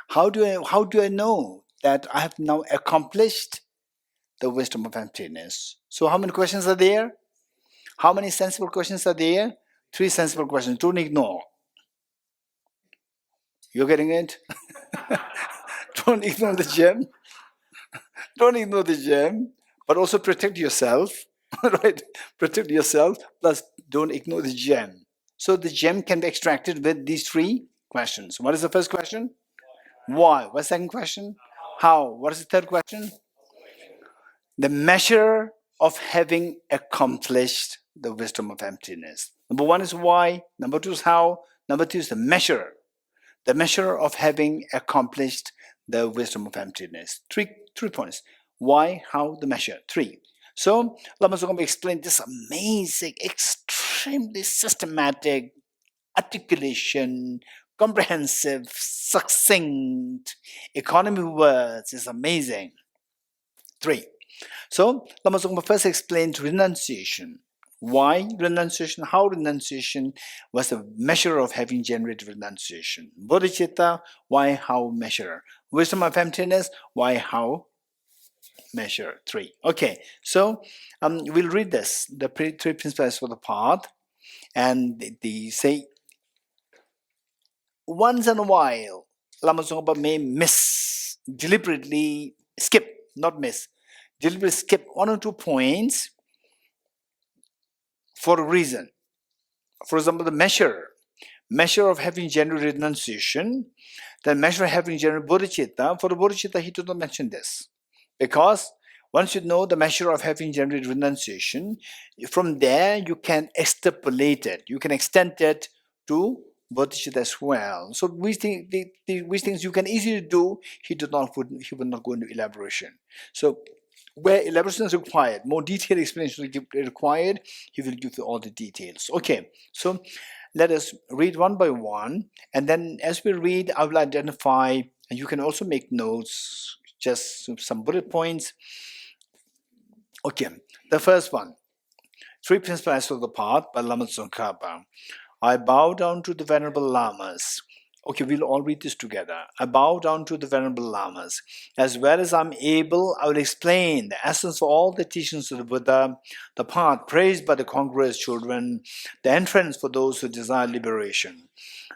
How do I know that I have now accomplished the wisdom of emptiness? So how many questions are there? How many sensible questions are there? 3 sensible questions. Don't ignore. You're getting it? Don't ignore the gem. Don't ignore the gem, but also protect yourself, right? Protect yourself, plus don't ignore the gem. So the gem can be extracted with these 3 questions. What is the first question? Why? What's the second question? How? What is the third question? The measure of having accomplished the wisdom of emptiness. Number 1 is why. Number 2 is how. Number 3 is the measure. The measure of having accomplished the wisdom of emptiness. Three points. Why, how, the measure. 3. So Lama Tsongkhapa explained this amazing, extremely systematic articulation, comprehensive, succinct economy of words is amazing. 3. So Lama Tsongkhapa first explained renunciation. Why renunciation? How renunciation was the measure of having generated renunciation. Bodhichitta, why, how, measure. Wisdom of emptiness, why, how, measure. 3. Okay, so we'll read this, the 3 principles for the path, and they say, once in a while, Lama Tsongkhapa may deliberately skip 1 or 2 points for a reason. For example, the measure of having generated renunciation, the measure of having generated bodhicitta. For the bodhicitta, he did not mention this. Because once you know the measure of having generated renunciation, from there you can extrapolate it. You can extend it to bodhicitta as well. So which things you can easily do, he would not go into elaboration. So where elaboration is required, more detailed explanation is required, he will give you all the details. Okay, so let us read one by one, and then as we read, I will identify, and you can also make notes, just some bullet points. Okay, the first one, 3 principles of the path by Lama Tsongkhapa. I bow down to the Venerable Lamas. Okay, we'll all read this together. I bow down to the Venerable Lamas. As well as I'm able, I will explain the essence of all the teachings of the Buddha, the path praised by the congruous children, the entrance for those who desire liberation.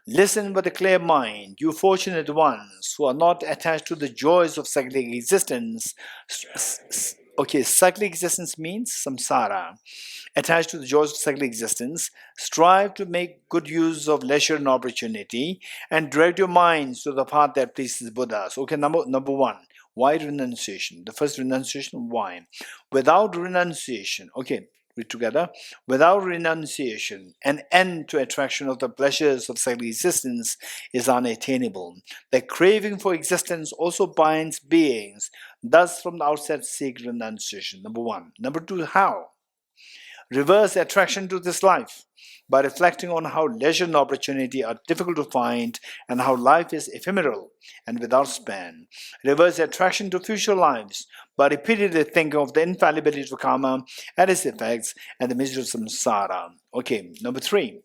Listen with a clear mind, you fortunate ones who are not attached to the joys of cyclic existence. Okay, cyclic existence means samsara. Attached to the joys of cyclic existence, strive to make good use of leisure and opportunity, and direct your minds to the path that pleases Buddha. So, okay, number 1, why renunciation? The first renunciation, why? Without renunciation, okay, read together. Without renunciation, an end to attraction of the pleasures of cyclic existence is unattainable. The craving for existence also binds beings. Thus, from the outset, seek renunciation. Number 1. Number 2, how? Reverse attraction to this life by reflecting on how leisure and opportunity are difficult to find and how life is ephemeral and without span. Reverse attraction to future lives by repeatedly thinking of the infallibility of karma and its effects and the misery of samsara. Okay, number 3,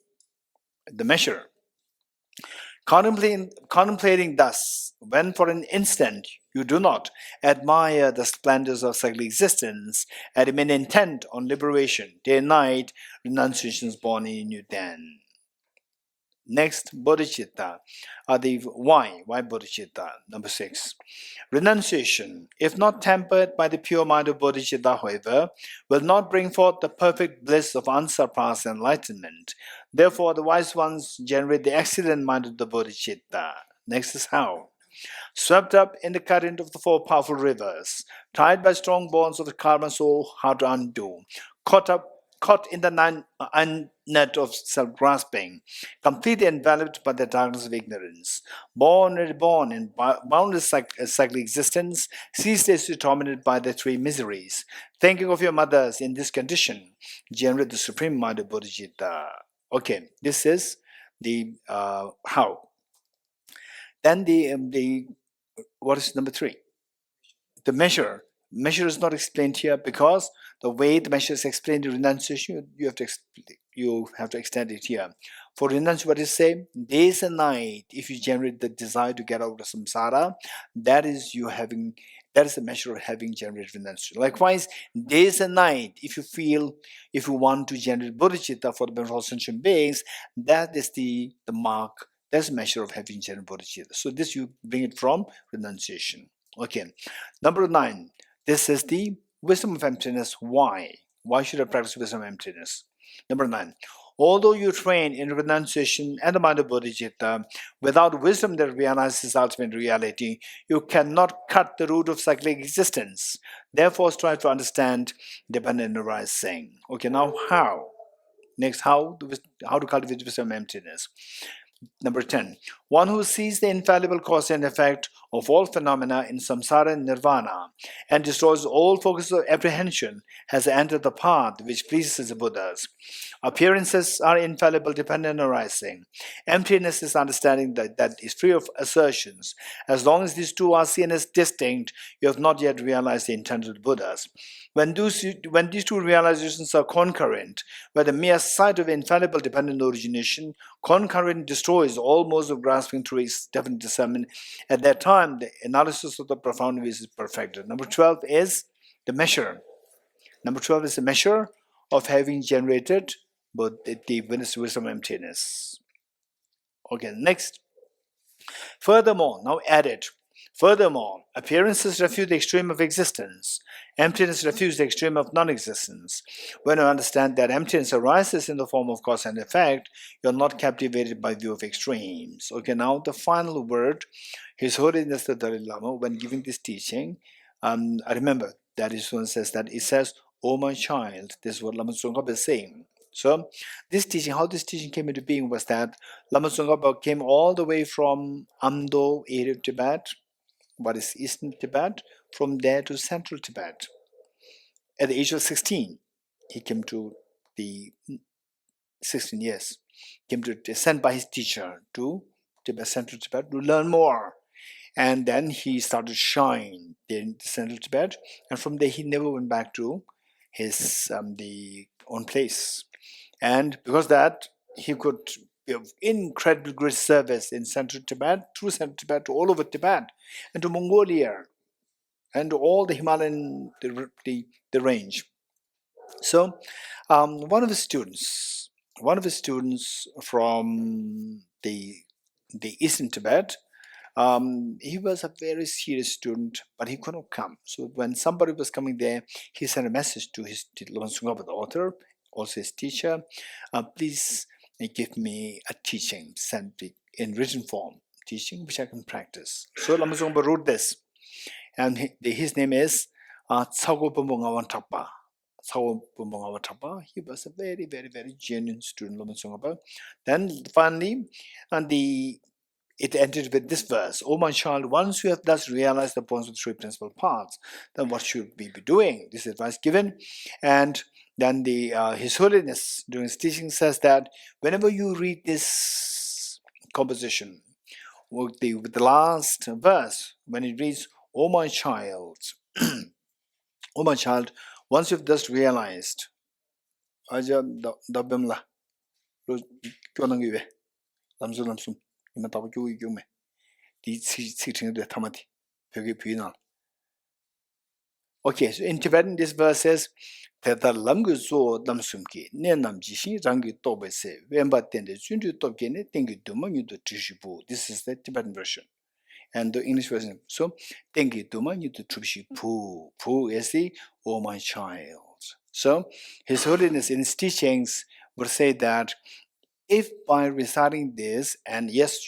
the measure. Contemplating thus, when for an instant you do not admire the splendors of cyclic existence and remain intent on liberation, day and night, renunciation is born in you then. Next, bodhicitta. Why bodhicitta? Number 6. Renunciation, if not tempered by the pure mind of bodhicitta, however, will not bring forth the perfect bliss of unsurpassed enlightenment. Therefore, the wise ones generate the excellent mind of the bodhicitta. Next is how. Swept up in the current of the 4 powerful rivers, tied by strong bonds of the karma so hard to undo, caught in the net of self-grasping, completely enveloped by the darkness of ignorance, born and reborn in boundless cyclic existence, ceaselessly tormented by the 3 miseries. Thinking of your mothers in this condition, generate the supreme mind of bodhicitta. Okay, this is the how. Then the what is number 3? The measure. Measure is not explained here because the way the measure is explained in renunciation, you have to extend it here. For renunciation, what is say? Days and night, if you generate the desire to get out of samsara, that is the measure of having generated renunciation. Likewise, days and night, if you want to generate bodhicitta for the benefit of sentient beings, that is the mark. That's the measure of having generated bodhicitta. So this you bring it from renunciation. Okay. Number 9. This is the wisdom of emptiness. Why? Why should I practice wisdom of emptiness? Number 9. Although you train in renunciation and the mind of bodhicitta, without wisdom that realizes ultimate reality, you cannot cut the root of cyclic existence. Therefore, strive to understand dependent arising. Okay, now how? Next, how to cultivate wisdom of emptiness. Number 10. One who sees the infallible cause and effect of all phenomena in samsara and nirvana and destroys all focus of apprehension has entered the path which pleases the Buddhas. Appearances are infallible, dependent arising. Emptiness is understanding that is free of assertions. As long as these two are seen as distinct, you have not yet realized the intent of the Buddhas. When these two realizations are concurrent, where the mere sight of infallible dependent origination concurrent destroys all modes of grasping through its definite discernment, at that time the analysis of the profound ways is perfected. Number 12 is the measure. Number 12 is the measure of having generated both the wisdom and emptiness. Okay, next. Furthermore, now add it. Furthermore, appearances refute the extreme of existence. Emptiness refutes the extreme of non-existence. When you understand that emptiness arises in the form of cause and effect, you are not captivated by view of extremes. Okay, now the final word, His Holiness the Dalai Lama, when giving this teaching, I remember that his one says that it says, "Oh my child," this is what Lama Tsongkhapa is saying. So, how this teaching came into being was that Lama Tsongkhapa came all the way from Amdo area of Tibet, what is Eastern Tibet, from there to Central Tibet. At the age of 16, he came to the 16 years, came to sent by his teacher to Tibet, Central Tibet to learn more. And then he started shine in Central Tibet, and from there he never went back to his the own place. And because that, he could give incredible great service in Central Tibet, through Central Tibet, to all over Tibet, and to Mongolia, and to all the Himalayan, the range. So, one of his students from the Eastern Tibet, he was a very serious student, but he couldn't come. So when somebody was coming there, he sent a message to his Lama Tsongkhapa, the author, also his teacher, please give me a teaching, send it in written form, teaching which I can practice. So Lama Tsongkhapa wrote this, and his name is Tsago Pumbungawan Thapa. He was a very, very, very genuine student, Lama Tsongkhapa. Then finally, it ended with this verse: "O my child, once you have thus realized the points of the 3 principal paths, then what should we be doing?" This advice given, and then His Holiness during his teaching says that whenever you read this composition, with the last verse, when it reads, "O my child, O my child, once you've just realized," aja dabemla, kyonangiwe, lamsum, imatabu kyume, di sitting the tamati, pyoge. Okay, so in Tibetan, this verse says, "Teta lamgu zo damsumki, ne nam jishin rangi tobe se, wemba tende junju tobke ne tengi duma nyudu trishipu." This is the Tibetan version. And the English version. So, tengi duma nyudu trishipu. Pu is the, "Oh my child." So, His Holiness in his teachings would say that if by reciting this, and yes,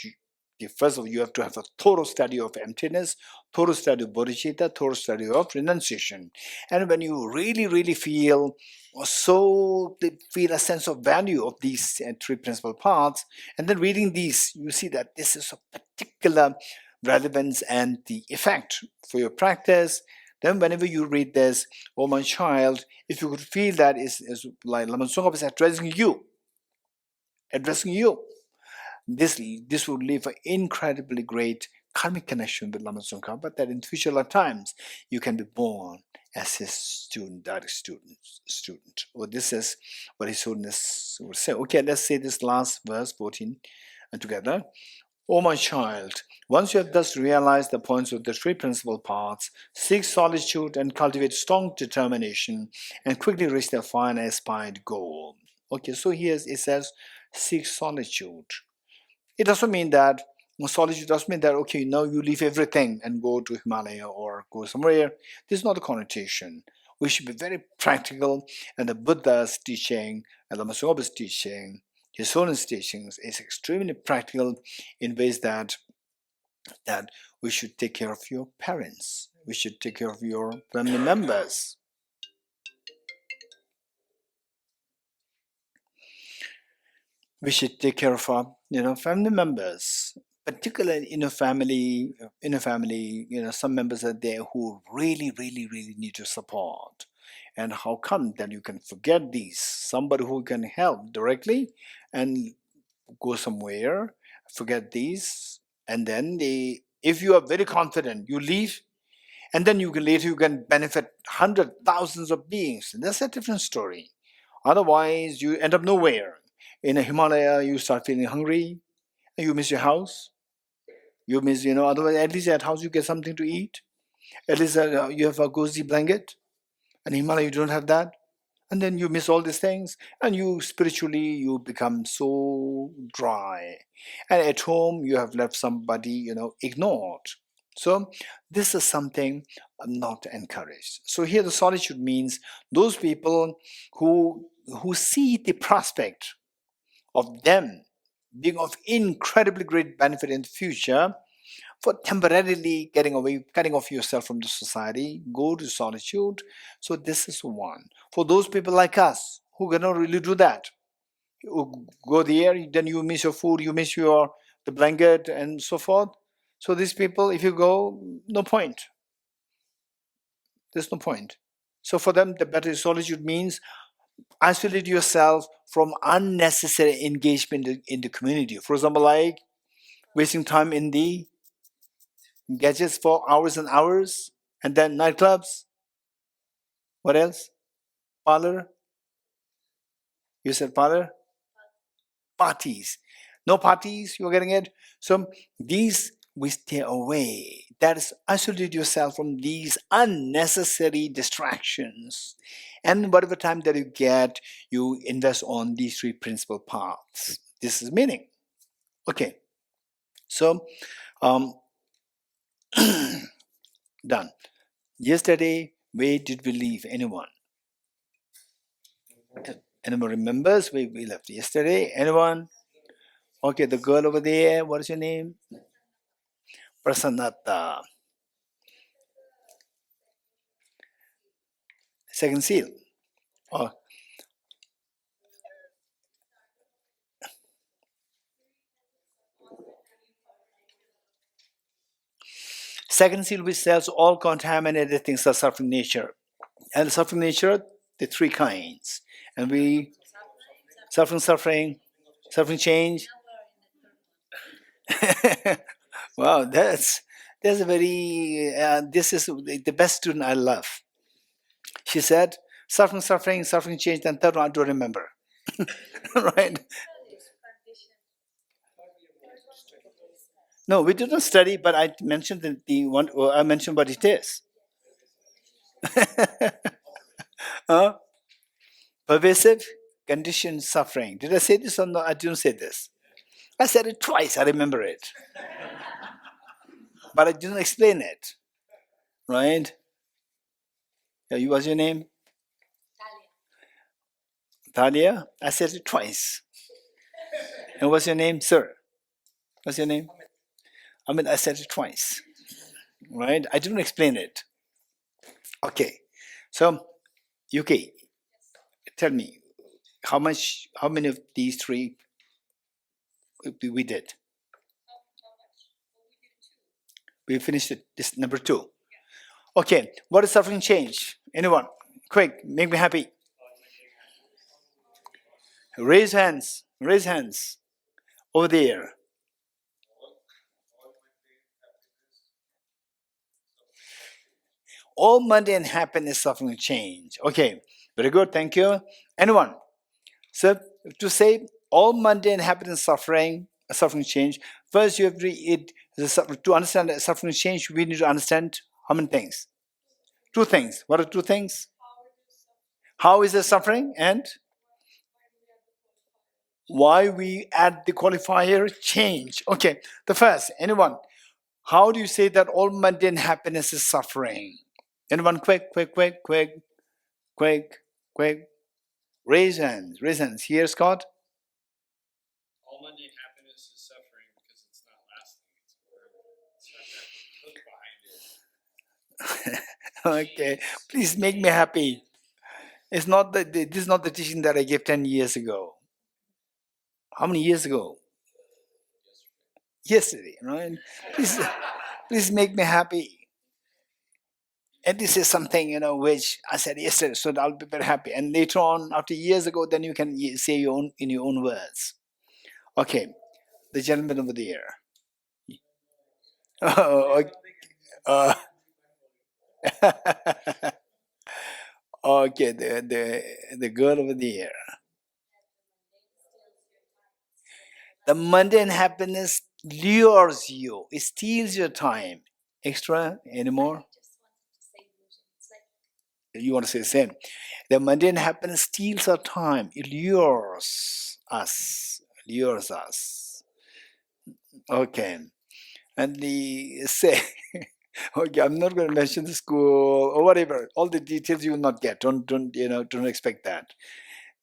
first of all, you have to have a total study of emptiness, total study of bodhicitta, total study of renunciation. And when you really, really feel a sense of value of these three principal paths, and then reading these, you see that this is a particular relevance and the effect for your practice. Then whenever you read this, "Oh my child," if you could feel that is like Lama Tsongkhapa is addressing you, this would leave an incredibly great karmic connection with Lama Tsongkhapa, but that in future lifetimes you can be born as his student, direct student. Or this is what His Holiness would say. Okay, let's say this last verse 14 together. "O my child, once you have thus realized the points of the three principal paths, seek solitude and cultivate strong determination, and quickly reach the final aspired goal." Okay, so here it says, seek solitude. It doesn't mean that solitude doesn't mean that, okay, now you leave everything and go to Himalaya or go somewhere. This is not the connotation. We should be very practical, and the Buddha's teaching and the Tsongkhapa's teaching, His Holiness teachings, is extremely practical in ways that we should take care of your parents, we should take care of your family members. We should take care of our, family members, particularly in a family. Some members are there who really, really, really need your support. And how come that you can forget these? Somebody who can help directly and go somewhere, forget these, and then if you are very confident, you leave, and then later you can benefit hundreds, thousands of beings. That's a different story. Otherwise, you end up nowhere. In a Himalaya, you start feeling hungry, you miss your house, you miss, otherwise, at least at house you get something to eat. At least you have a cozy blanket. And in Himalaya, you don't have that. And then you miss all these things, and you spiritually, you become so dry. And at home, you have left somebody, ignored. So this is something not encouraged. So here the solitude means those people who see the prospect of them being of incredibly great benefit in the future, for temporarily cutting off yourself from the society, go to solitude. So this is one. For those people like us who cannot really do that, you go there, then you miss your food, you miss the blanket and so forth. So these people, if you go, no point. There's no point. So for them, the better solitude means isolate yourself from unnecessary engagement in the community. For example, like wasting time in the gadgets for hours and hours, and then nightclubs. What else? Parlor? You said parlor? Parties. No parties, you're getting it? So these we stay away. That is, isolate yourself from these unnecessary distractions. And whatever time that you get, you invest on these three principal paths. This is meaning. Okay. So done. Yesterday, where did we leave? Anyone? Anyone remembers where we left yesterday? Anyone? Okay, the girl over there, what is your name? Prasanata. Second seal. Oh, second seal, which tells all contaminated things are suffering nature. And suffering nature, the three kinds. And we, suffering, change. Wow, that's a very, this is the best student I love. She said, suffering, change, and third one I don't remember. Right? No, we didn't study, but I mentioned the one. I mentioned what it is. Huh? Pervasive conditioned suffering. Did I say this or no? I didn't say this. I said it twice. I remember it, but I didn't explain it. Right? Yeah, what's your name? Talia. I said it twice. And what's your name, sir? What's your name? I mean, I said it twice. Right? I didn't explain it. Okay. So, UK, tell me, how many of these three we did? We finished it, this number 2. Okay, what is suffering change? Anyone? Quick, make me happy. Raise hands. Over there. All mundane happiness, suffering change. Okay, very good, thank you. Anyone? So to say all mundane happiness, suffering change, first you have to understand that suffering change, we need to understand how many things? 2 things. What are 2 things? How is the suffering and why we add the qualifier change. Okay, the first, anyone? How do you say that all mundane happiness is suffering? Anyone? Quick. Raise hands. Here, Scott. All mundane happiness is suffering because it's not lasting. It's not that hook behind it. Okay, please make me happy. It's not that this is not the teaching that I gave 10 years ago. How many years ago? Yesterday, right? Please make me happy. And this is something, which I said yesterday, so I'll be very happy. And later on, after years ago, then you can say in your own words. Okay, the gentleman over there. Oh, okay, the girl over there. The mundane happiness lures you. It steals your time. Extra anymore? You want to say the same. The mundane happiness steals our time. It lures us. Okay. And the say, okay, I'm not going to mention the school or whatever. All the details you will not get. Don't expect that.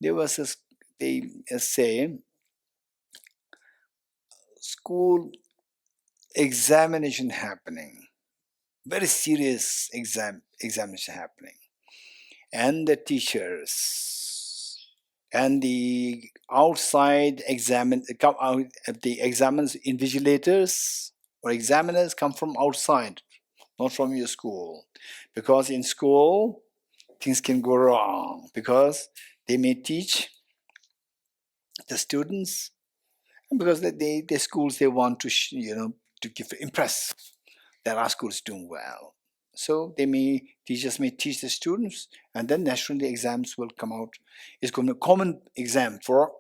There was they say school examination happening. Very serious examination happening. And the teachers and the outside the examiners, invigilators or examiners come from outside, not from your school, because in school things can go wrong because they may teach the students, and because the schools, they want to impress that our school is doing well. So teachers may teach the students, and then naturally exams will come out. It's going to be a common exam for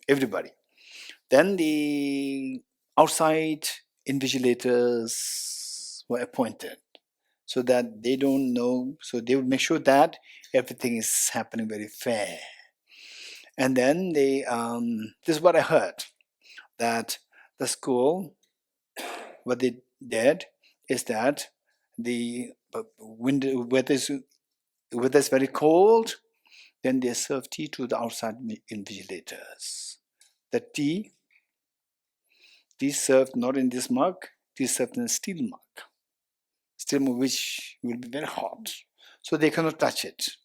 everybody. Then the outside invigilators were appointed so that they don't know, so they would make sure that everything is happening very fair. And then this is what I heard, that the school, what they did is that the weather is very cold, then they serve tea to the outside invigilators. The tea served not in this mug, tea served in a steel mug, which will be very hot, so they cannot touch it.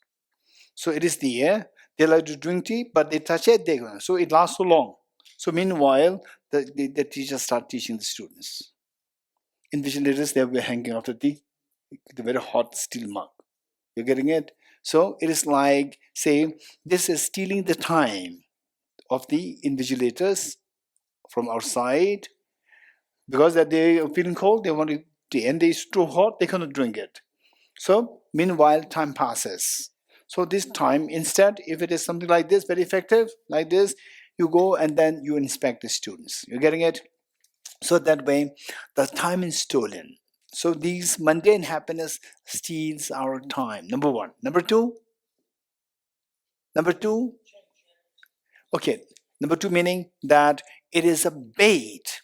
So it is the air. They like to drink tea, but they touch it, so it lasts so long. So meanwhile, the teachers start teaching the students. Invigilators, they were hanging out the very hot steel mug. You're getting it? So it is like, say, this is stealing the time of the invigilators from outside, because that they are feeling cold, they want to tea, and it's too hot, they cannot drink it. So meanwhile, time passes. So this time, instead, if it is something like this, very effective, like this, you go and then you inspect the students. You're getting it? So that way, the time is stolen. So these mundane happiness steals our time. Number one. Number two. Okay. Number two meaning that it is a bait.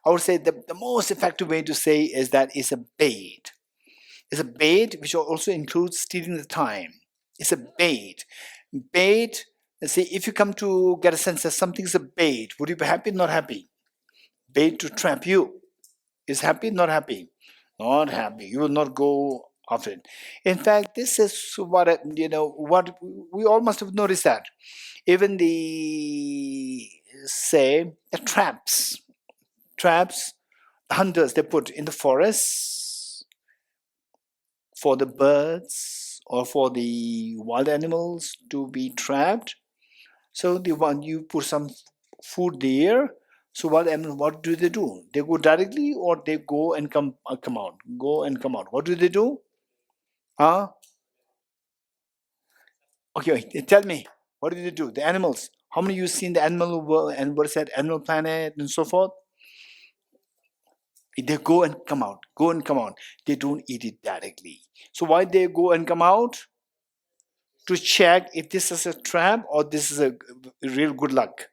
I would say the most effective way to say is that it's a bait. It's a bait which also includes stealing the time. It's a bait. Bait, let's say if you come to get a sense that something's a bait, would you be happy? Not happy. Bait to trap you. Is happy? Not happy. Not happy. You will not go after it. In fact, this is what what we all must have noticed, that even the traps, hunters, they put in the forests for the birds or for the wild animals to be trapped. So the one you put some food there. So wild animals, what do? They go directly, or they go and come out. Go and come out. What do they do? Huh? Okay, tell me. What do they do? The animals. How many you seen the animal world and what is that, Animal Planet and so forth? They go and come out. Go and come out. They don't eat it directly. So why they go and come out? To check if this is a trap or this is a real good luck.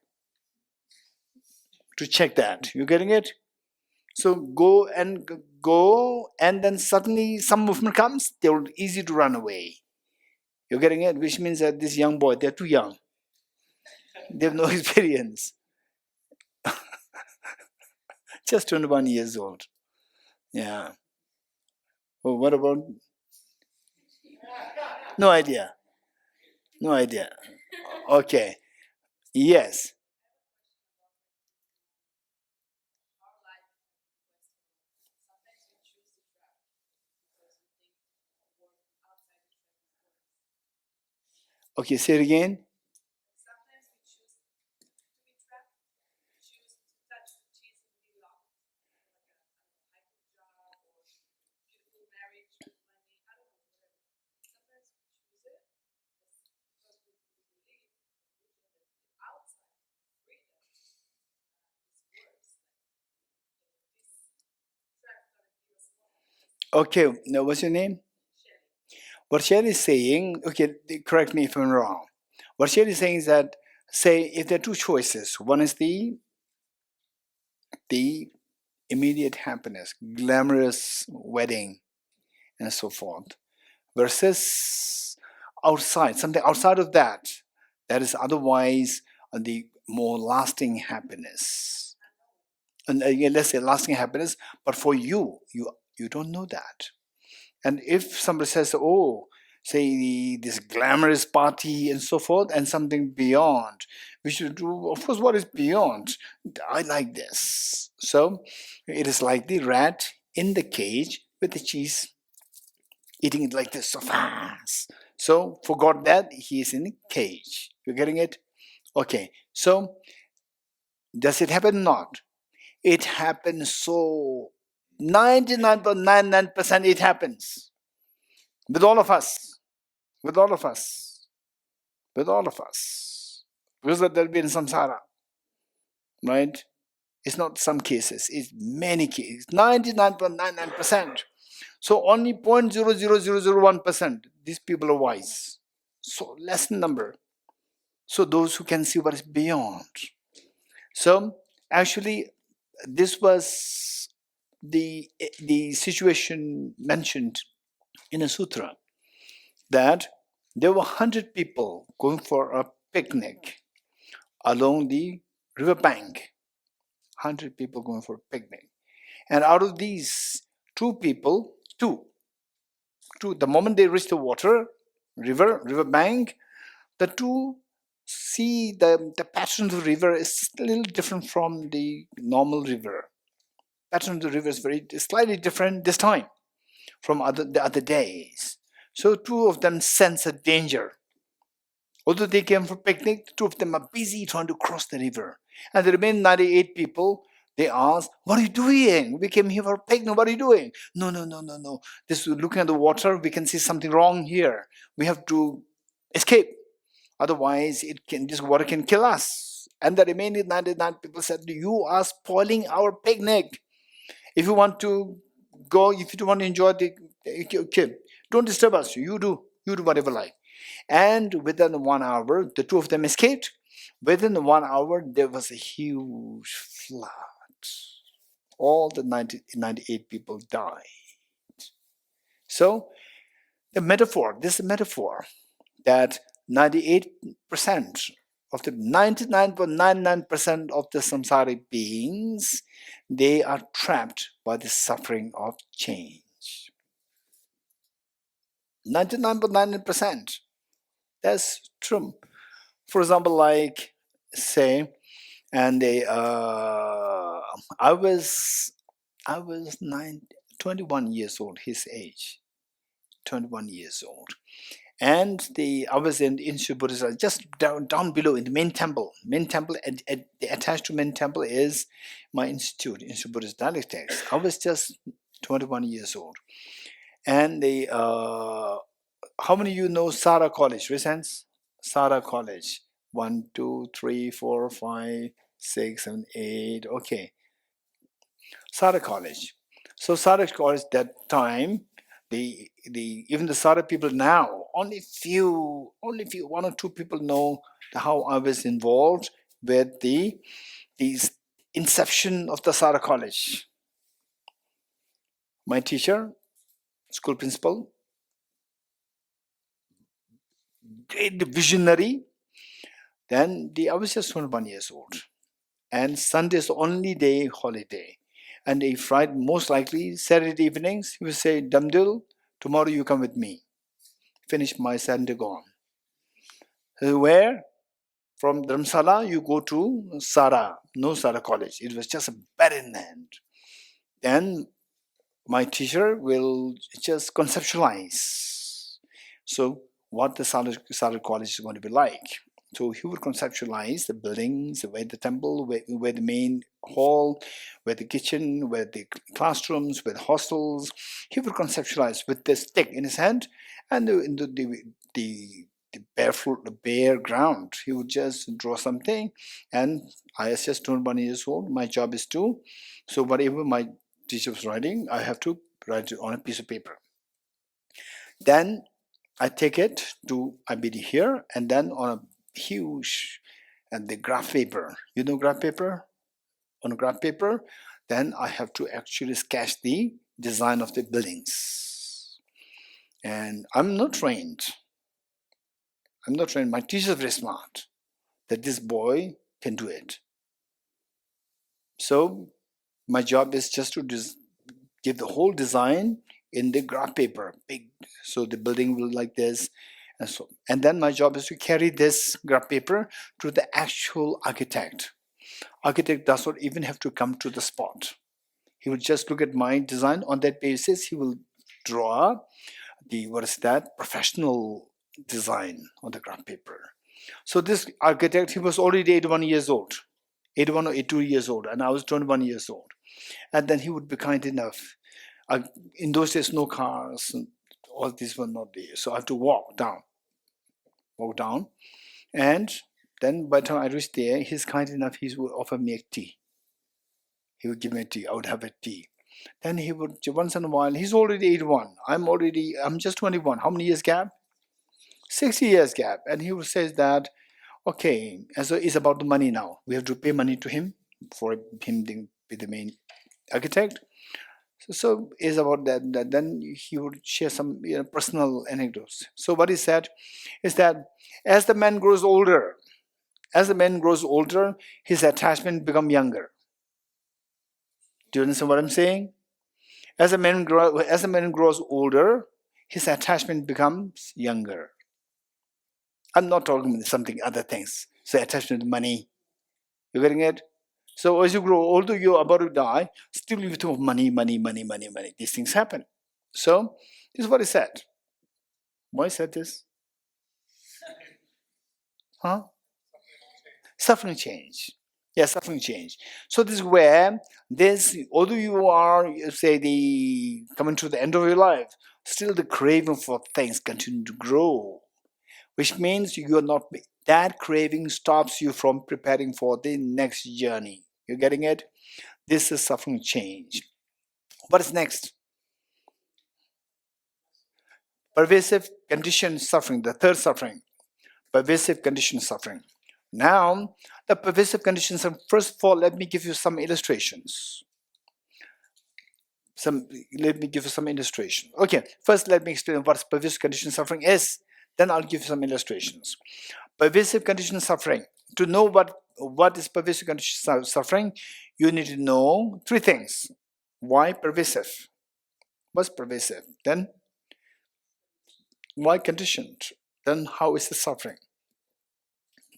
To check that. You getting it? So go, and then suddenly some movement comes, they're easy to run away. You're getting it? Which means that this young boy, they're too young. They have no experience. Just 21 years old. Yeah. Well, what about? No idea. No idea. Okay. Yes. Okay, say it again. Okay, now what's your name? What Sherry is saying, okay, correct me if I'm wrong. What Sherry is saying is that, say, if there are two choices, one is the immediate happiness, glamorous wedding, and so forth, versus something outside of that, that is otherwise the more lasting happiness. And let's say lasting happiness, but for you don't know that. And if somebody says, oh, say this glamorous party and so forth, and something beyond, we should do, of course, what is beyond? I like this. So it is like the rat in the cage with the cheese, eating it like this so fast. So forgot that he is in a cage. You're getting it? Okay. So does it happen or not? It happens. So 99.99% it happens with all of us. With all of us. With all of us. Because there'll be in samsara. Right? It's not some cases, it's many cases. 99.99%. So only 0.00001%, these people are wise. So less number. So those who can see what is beyond. So actually, this was the situation mentioned in a sutra, that there were 100 people going for a picnic along the river bank. 100 people going for a picnic. And out of these, two, the moment they reach the river bank, the two see the pattern of the river is a little different from the normal river. Pattern of the river is slightly different this time from the other days. So two of them sense a danger. Although they came for picnic, the two of them are busy trying to cross the river. And the remaining 98 people, they ask, what are you doing? We came here for a picnic, what are you doing? No, no, no, no, no. This looking at the water, we can see something wrong here. We have to escape. Otherwise, this water can kill us. And the remaining 99 people said, you are spoiling our picnic. If you want to go, if you want to enjoy the okay, don't disturb us. You do whatever you like. And within 1 hour, the two of them escaped. Within 1 hour, there was a huge flood. All the 98 people died. So this is a metaphor that 98% of the 99.99% of the samsaric beings, they are trapped by the suffering of change. 99.99%. That's true. For example, like say, and I was 21 years old, his age, 21 years old. And I was in Institute Buddhist, just down below in the main temple. Attached to main temple is my institute, Institute Buddhist Dialectics. I was just 21 years old. And how many of you know Sara College? Raise hands. Sara College. 1, 2, 3, 4, 5, 6, 7, 8. Okay. Sara College. So Sara College that time, even the Sara people now, only few, 1 or 2 people know how I was involved with the inception of the Sara College. My teacher, school principal, great visionary. Then I was just 21 years old. And Sunday is the only day holiday. And a Friday, most likely Saturday evenings, he would say, Damdul, tomorrow you come with me. Finish my Sunday gone. Where? From Dharamshala, you go to Sara, no Sara College. It was just a barren land. Then my teacher will just conceptualize. So what the Sara College is going to be like. So he would conceptualize the buildings, where the temple, where the main hall, where the kitchen, where the classrooms, where the hostels. He would conceptualize with the stick in his hand and the bare ground. He would just draw something, and I was just 21 years old. My job is to, so whatever my teacher was writing, I have to write it on a piece of paper. Then I take it to IBD here, and then on a huge, and the graph paper. You know graph paper? On a graph paper, then I have to actually sketch the design of the buildings. And I'm not trained. My teacher is very smart that this boy can do it. So my job is just to give the whole design in the graph paper, big. So the building will like this. And then my job is to carry this graph paper to the actual architect. Architect does not even have to come to the spot. He will just look at my design. On that basis, he will draw the professional design on the graph paper. So this architect, he was already 81 years old, 81 or 82 years old, and I was 21 years old. And then he would be kind enough. In those days, no cars, and all these were not there. So I have to walk down. And then by the time I reached there, he's kind enough, he would offer me a tea. He would give me a tea. I would have a tea. Then he would, once in a while, he's already 81. I'm just 21. How many years gap? 60 years gap. And he would say that, okay, and so it's about the money now. We have to pay money to him for him to be the main architect. So it's about that. Then he would share some personal anecdotes. So what he said is that as the man grows older, his attachment become younger. Do you understand what I'm saying? As a man grows older, his attachment becomes younger. I'm not talking about something other things. So attachment to money. You getting it? So as you grow older, you're about to die. Still you think of money. These things happen. So this is what he said. Why said this? Huh? Suffering change. Yeah, suffering change. So this is where this, although you are, say, the coming to the end of your life, still the craving for things continue to grow, which means you are not, that craving stops you from preparing for the next journey. You're getting it? This is suffering change. What is next? Pervasive conditioned suffering, the third suffering. Pervasive conditioned suffering. Now, the pervasive conditions, first of all, let me give you some illustrations. Let me give you some illustration. Okay, first let me explain what pervasive conditioned suffering is. Then I'll give you some illustrations. Pervasive conditioned suffering. To know what is pervasive conditioned suffering, you need to know three things. Why pervasive? What's pervasive? Then why conditioned? Then how is it suffering?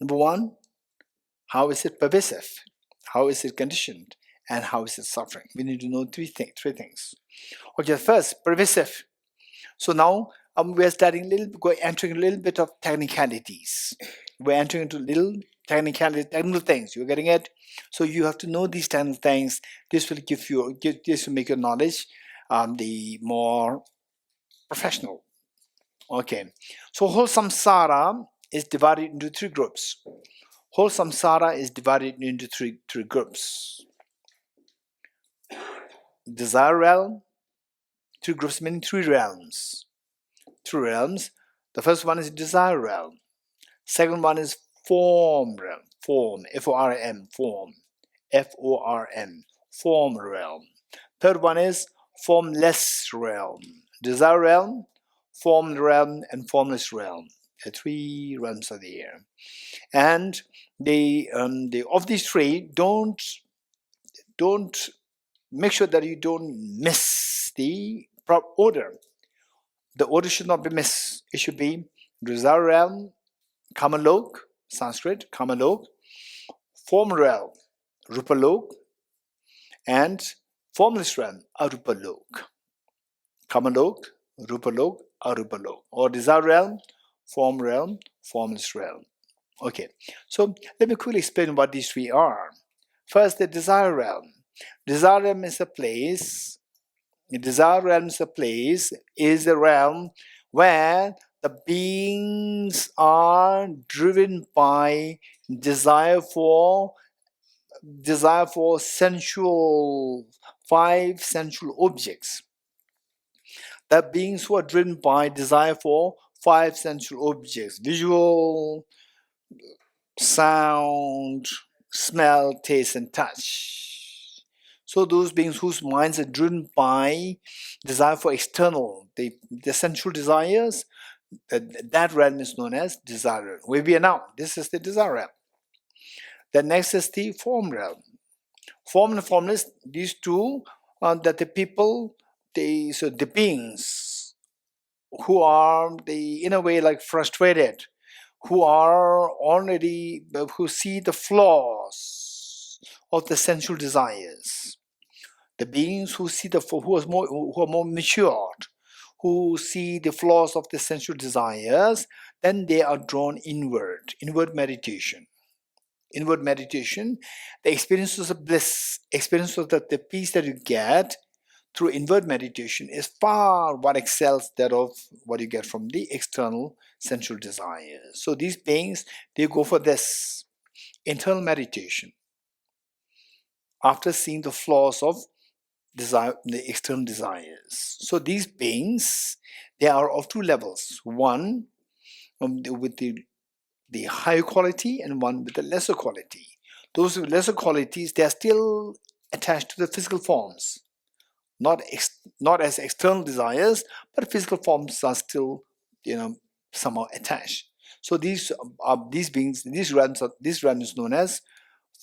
Number one, how is it pervasive? How is it conditioned? And how is it suffering? We need to know three things. Okay, first, pervasive. So now we're starting entering a little bit of technicalities. We're entering into little technical things. You're getting it? So you have to know these technical things. This will this will make your knowledge the more professional. Okay. So whole samsara is divided into three groups. Whole samsara is divided into three groups. Desire realm, three groups meaning three realms. Three realms. The first one is desire realm. Second one is form realm. Form, F-O-R-M, form. F-O-R-M, form realm. Third one is formless realm. Desire realm, form realm, and formless realm. The three realms are there. And of these three, don't make sure that you don't miss the order. The order should not be missed. It should be desire realm, Kamalok, Sanskrit, Kamalok, form realm, Rupalok, and formless realm, Arupalok. Kamalok, Rupalok, Arupalok. Or desire realm, form realm, formless realm. Okay, so let me quickly explain what these three are. First, the desire realm. Desire realm is a place. The desire realm is a realm where the beings are driven by desire for sensual, five sensual objects. The beings who are driven by desire for five sensual objects: visual, sound, smell, taste, and touch. So those beings whose minds are driven by desire for external, the sensual desires, that realm is known as desire realm. Where we are now, this is the desire realm. The next is the form realm. Form and formless, these two that the people, the beings who are in a way like frustrated, who see the flaws of the sensual desires. The beings who are more matured, who see the flaws of the sensual desires, then they are drawn inward meditation. Inward meditation, the experiences of bliss, experience of the peace that you get through inward meditation is far what excels that of what you get from the external sensual desires. So these beings, they go for this internal meditation after seeing the flaws of desire, the external desires. So these beings, they are of two levels. One with the higher quality and one with the lesser quality. Those with lesser qualities, they are still attached to the physical forms. Not as external desires, but physical forms are still, somehow attached. So these beings, this realm is known as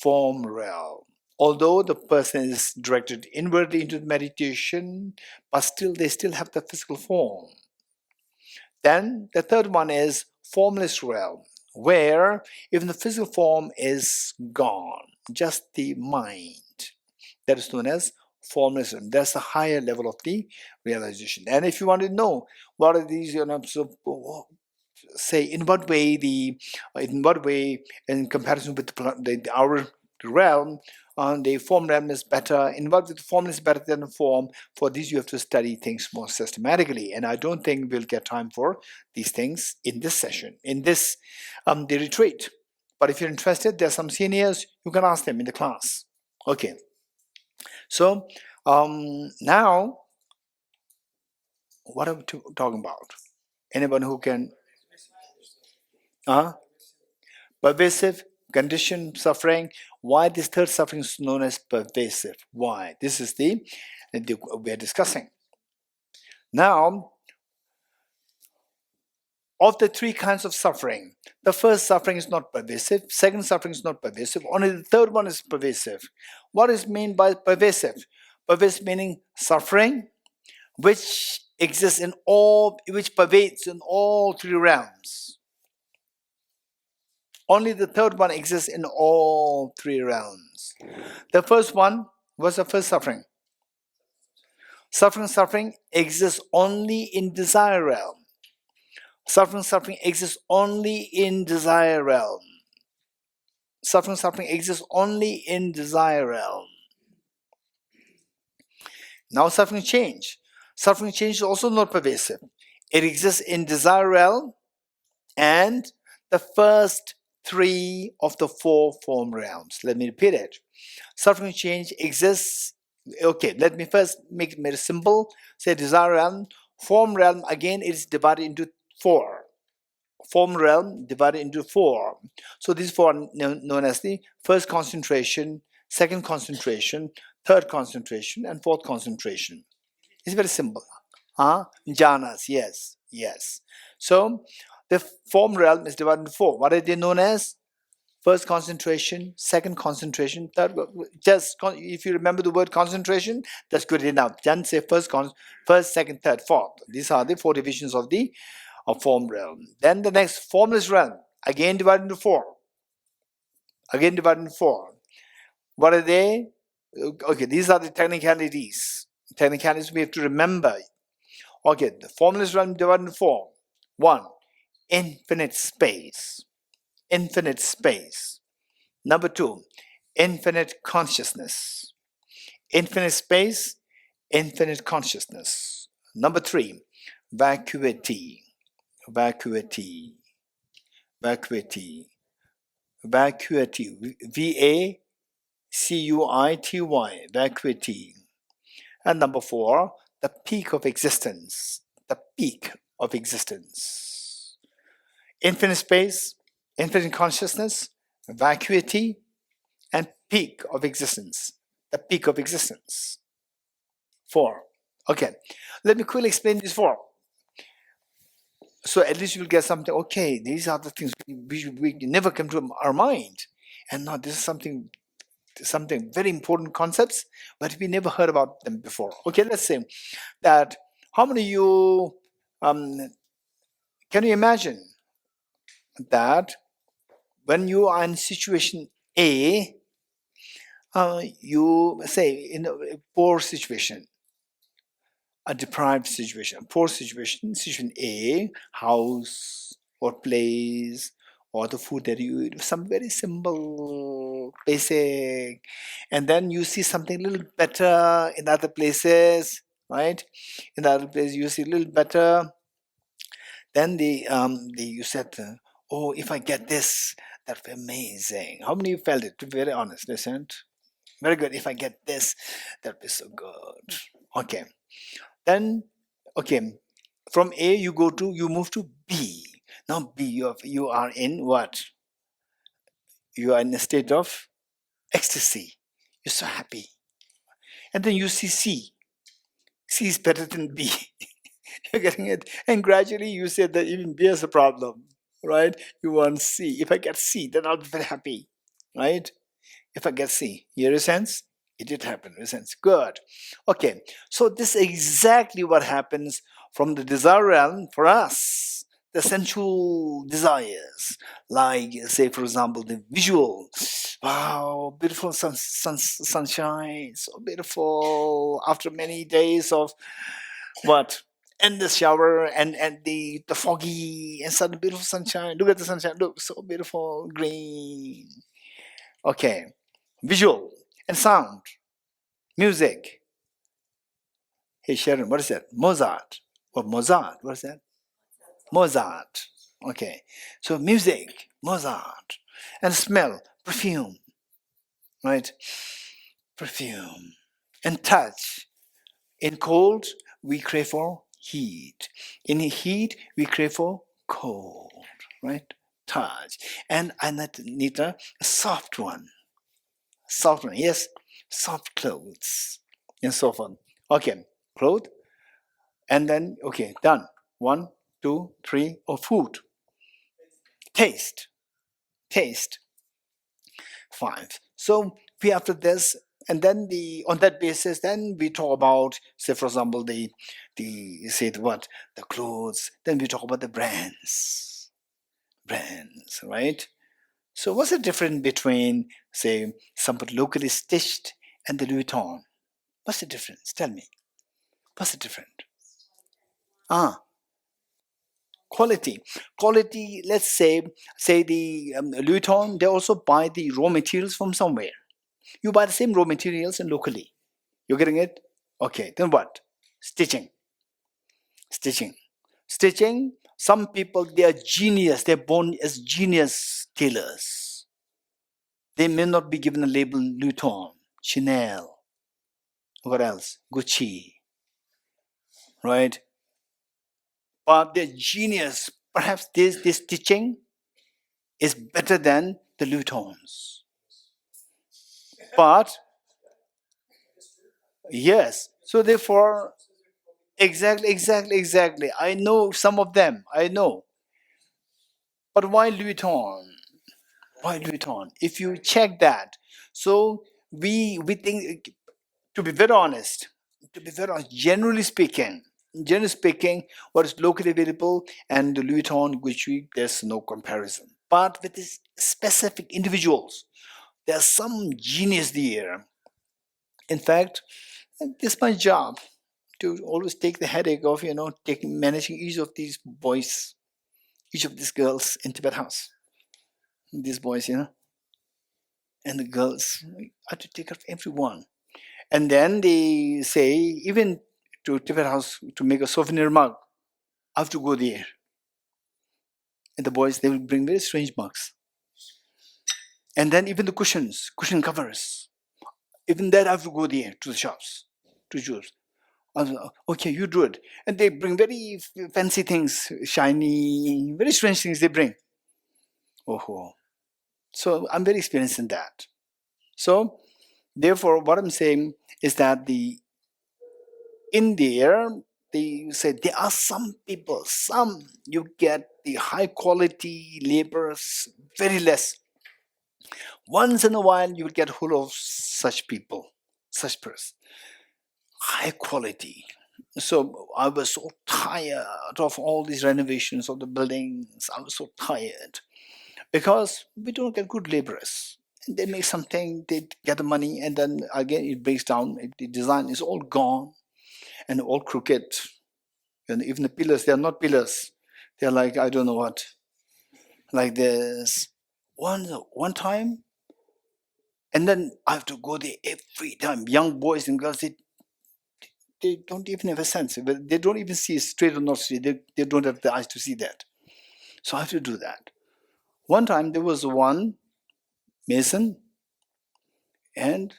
form realm. Although the person is directed inwardly into meditation, but they still have the physical form. Then the third one is formless realm, where even the physical form is gone, just the mind. That is known as formless realm. That's the higher level of the realization. And if you want to know what are these, say in what way in comparison with our realm, the form realm is better. In what way the form is better than the form? For these you have to study things more systematically, and I don't think we'll get time for these things in this session, in this the retreat. But if you're interested, there's some seniors, you can ask them in the class. Okay. So now what are we talking about? Anyone who can pervasive condition suffering. Why this third suffering is known as pervasive? Why? This is the we are discussing. Now, of the three kinds of suffering, the first suffering is not pervasive, second suffering is not pervasive, only the third one is pervasive. What is meant by pervasive? Pervasive meaning suffering which exists in all, which pervades in all three realms. Only the third one exists in all three realms. The first one was the first suffering. Suffering exists only in desire realm. Suffering exists only in desire realm. Suffering exists only in desire realm. Now suffering change. Suffering change is also not pervasive. It exists in desire realm and the first three of the four form realms. Let me repeat it. Suffering change exists. Okay, let me first make it very simple. Say desire realm. Form realm, again, it is divided into four. Form realm divided into four. So these four are known as the first concentration, second concentration, third concentration, and fourth concentration. It's very simple. Jhanas, yes. So the form realm is divided into four. What are they known as? First concentration, second concentration, third. Just if you remember the word concentration, that's good enough. Then say first, second, third, fourth. These are the four divisions of the form realm. Then the next formless realm, again divided into four. What are they? Okay, these are the technicalities. Technicalities we have to remember. Okay, the formless realm divided into four. One, infinite space. Number two, infinite consciousness. Infinite space, infinite consciousness. Number three, vacuity. Vacuity. V-A-C-U-I-T-Y. Vacuity. And number four, the peak of existence. Infinite space, infinite consciousness, vacuity, and peak of existence. The peak of existence. Four. Okay. Let me quickly explain these four. So at least you'll get something. Okay, these are the things we never come to our mind. And now this is something very important concepts, but we never heard about them before. Okay, let's say that how many of you can you imagine that when you are in situation A, you say in a poor situation, a deprived situation, poor situation A, house or place or the food that you eat, some very simple, basic, and then you see something a little better in other places, right? In other places you see a little better. Then you said, oh, if I get this, that'd be amazing. How many of you felt it? To be very honest, listen. Very good. If I get this, that'd be so good. Okay. Then, okay, from A you move to B. Now B, you are in what? You are in a state of ecstasy. You're so happy. And then you see C. C is better than B. You're getting it? And gradually you say that even B is a problem, right? You want C. If I get C, then I'll be very happy, right? If I get C. You hear a sense? It did happen, in a sense. Good. Okay, so this is exactly what happens from the desire realm for us. The sensual desires, like, say, for example, the visual. wow, beautiful sunshine, so beautiful after many days of what? And the shower and the foggy and sudden beautiful sunshine. Look at the sunshine. Look, so beautiful, green. Okay, visual and sound, music. Hey Sharon, what is that? Mozart. Or Mozart? What is that? Mozart. Okay, so music, Mozart, and smell, perfume, right? Perfume and touch. In cold, we crave for heat. In heat, we crave for cold, right? Touch. And I need a soft one. Soft one, yes. Soft clothes and so on. Okay, clothes. And then, okay, done. 1, 2, 3, or food. Taste. Taste. 5. So we after this, and then on that basis, then we talk about, say for example, the clothes. Then we talk about the brands, right? So what's the difference between, say, something locally stitched and the Louis Vuitton? What's the difference? Tell me. What's the difference? Quality. Let's say the Louis Vuitton. They also buy the raw materials from somewhere. You buy the same raw materials and locally. You're getting it? Okay, then what? Stitching. Some people, they are genius. They're born as genius tailors. They may not be given a label Louis Vuitton, Chanel, what else? Gucci, right? But they're genius. Perhaps this stitching is better than the Louis Vuittons. But yes, so therefore, exactly. I know some of them. I know. But why Louis Vuitton? Why Louis Vuitton? If you check that, so we think, to be very honest, generally speaking, what is locally available and the Louis Vuitton, Gucci, there's no comparison. But with these specific individuals, there's some genius there. In fact, this is my job, to always take the headache of managing each of these boys, each of these girls in Tibet House. These boys, and the girls. I have to take care of everyone. And then they say, even to Tibet House to make a souvenir mug, I have to go there. And the boys, they will bring very strange mugs. And then even the cushion covers, even that I have to go there to the shops, to Jews. Okay, you do it. And they bring very fancy things, shiny, very strange things they bring. Oh. So I'm very experienced in that. So therefore, what I'm saying is that in there, they say there are some people, you get the high quality laborers, very less. Once in a while, you will get hold of such people, such person, high quality. So I was so tired of all these renovations of the buildings. I was so tired because we don't get good laborers. They make something, they get the money, and then again it breaks down. The design is all gone and all crooked. And even the pillars, they are not pillars. They are like, I don't know what, like this. One time, and then I have to go there every time. Young boys and girls, they don't even have a sense. They don't even see straight or not straight. They don't have the eyes to see that. So I have to do that. One time there was one mason, and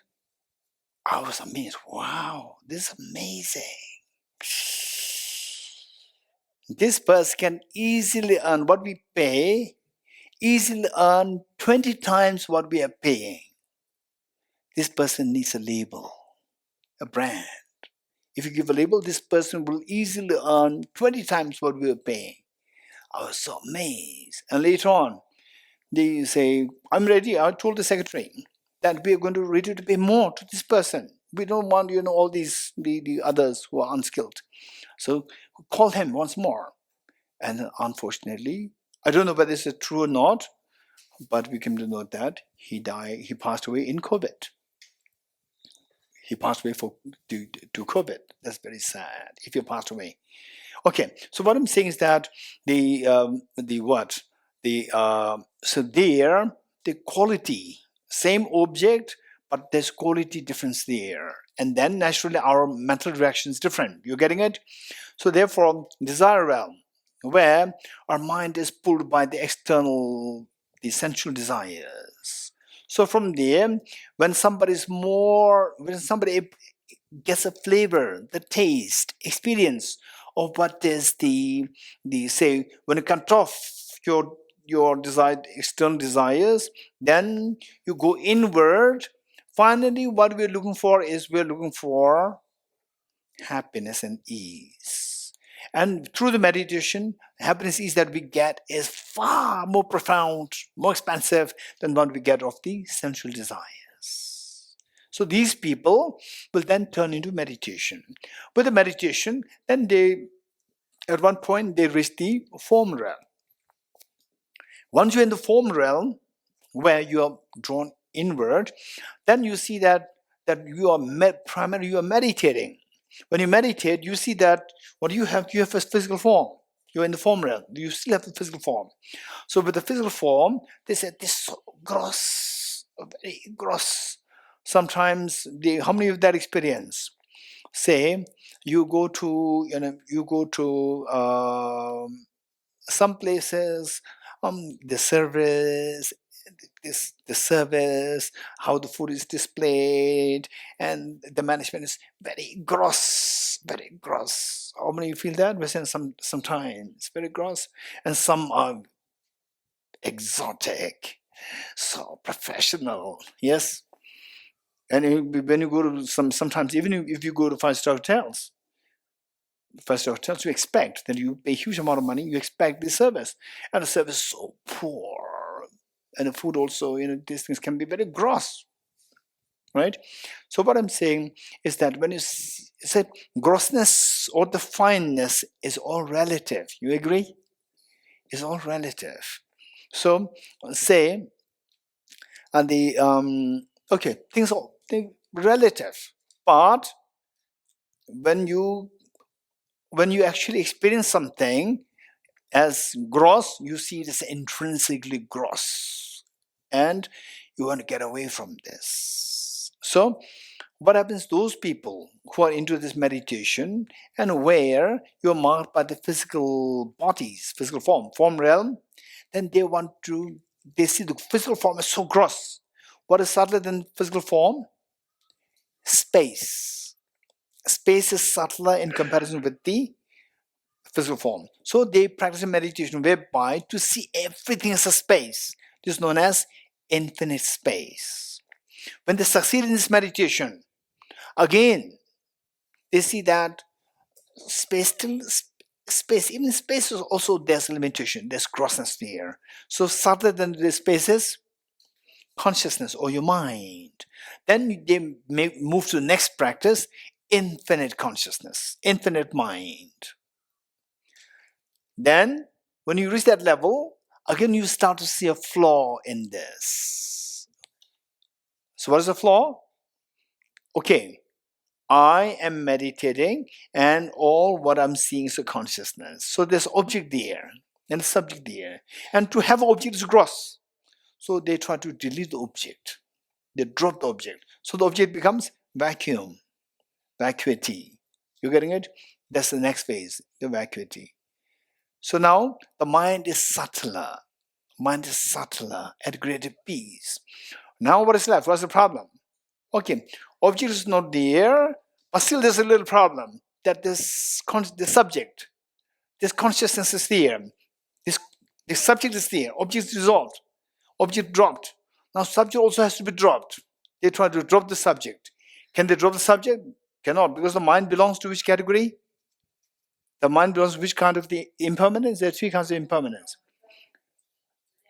I was amazed. Wow, this is amazing. This person can easily earn what we pay, easily earn 20 times what we are paying. This person needs a label, a brand. If you give a label, this person will easily earn 20 times what we are paying. I was so amazed. And later on, they say, I'm ready. I told the secretary that we are going to ready to pay more to this person. We don't want, all these the others who are unskilled. So call him once more. And unfortunately, I don't know whether this is true or not, But we came to know that he passed away in COVID. He passed away due to COVID. That's very sad if he passed away. Okay, so what I'm saying is that so there the quality, same object, but there's quality difference there, and then naturally our mental reaction is different. You're getting it? So therefore, desire realm, where our mind is pulled by the external, the sensual desires. So from there, when somebody gets a flavor, the taste, experience of what is the say, when you cut off your desired external desires, then you go inward. Finally, what we're looking for happiness and ease. And through the meditation, happiness ease that we get is far more profound, more expansive than what we get of the sensual desires. So these people will then turn into meditation. With the meditation, then at one point they reach the form realm. Once you're in the form realm, where you are drawn inward, then you see that you are primarily you are meditating. When you meditate, you see that what you have a physical form. You're in the form realm. You still have the physical form. So with the physical form, they said this so gross, very gross. Sometimes how many of that experience? Say you go to some places, the service, how the food is displayed, and the management is very gross, very gross. How many of you feel that? We're saying sometimes very gross, and some are exotic, so professional. Yes. And when you go to sometimes even if you go to five-star hotels, you expect that you pay a huge amount of money, you expect the service, and the service is so poor, and the food also, these things can be very gross, right? So what I'm saying is that when you said grossness or the fineness is all relative. You agree? It's all relative. So say, and things are relative, but when you actually experience something as gross, you see it as intrinsically gross, and you want to get away from this. So what happens, those people who are into this meditation and where you're marked by the physical bodies, physical form realm, then they see the physical form as so gross. What is subtler than physical form? Space. Space is subtler in comparison with the physical form. So they practice a meditation whereby to see everything as a space. This is known as infinite space. When they succeed in this meditation, again, they see that even space is also, there's limitation, there's grossness there. So subtler than the space is consciousness or your mind. Then they may move to the next practice, infinite consciousness, infinite mind. Then, when you reach that level, again you start to see a flaw in this. So what is the flaw? Okay, I am meditating and all what I'm seeing is a consciousness. So there's object there and a subject there. And to have object is gross. So they try to delete the object. They drop the object. So the object becomes vacuum, vacuity. You getting it? That's the next phase, the vacuity. So now the mind is subtler. Mind is subtler, at greater peace. Now what is left? What's the problem? Okay, object is not there, but still there's a little problem that this subject, this consciousness is there. This subject is there. Object is dissolved. Object dropped. Now subject also has to be dropped. They try to drop the subject. Can they drop the subject? Cannot, because the mind belongs to which category? The mind belongs to which kind of the impermanence? There are three kinds of impermanence.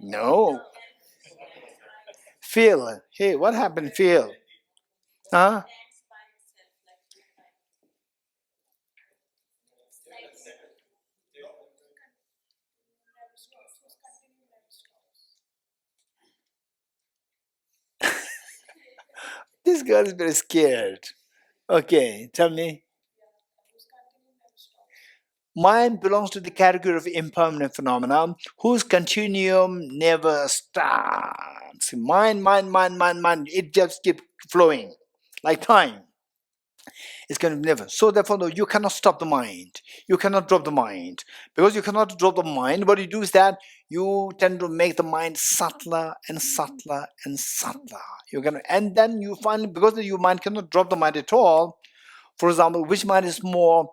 No. Phil. Hey, what happened, Phil? Huh? This girl is very scared. Okay, tell me. Mind belongs to the category of impermanent phenomena whose continuum never starts. Mind, it just keeps flowing like time. It's going to never. So therefore, no, you cannot stop the mind. You cannot drop the mind. Because you cannot drop the mind, what you do is that you tend to make the mind subtler and subtler and subtler. And then you find, because your mind cannot drop the mind at all, for example, which mind is more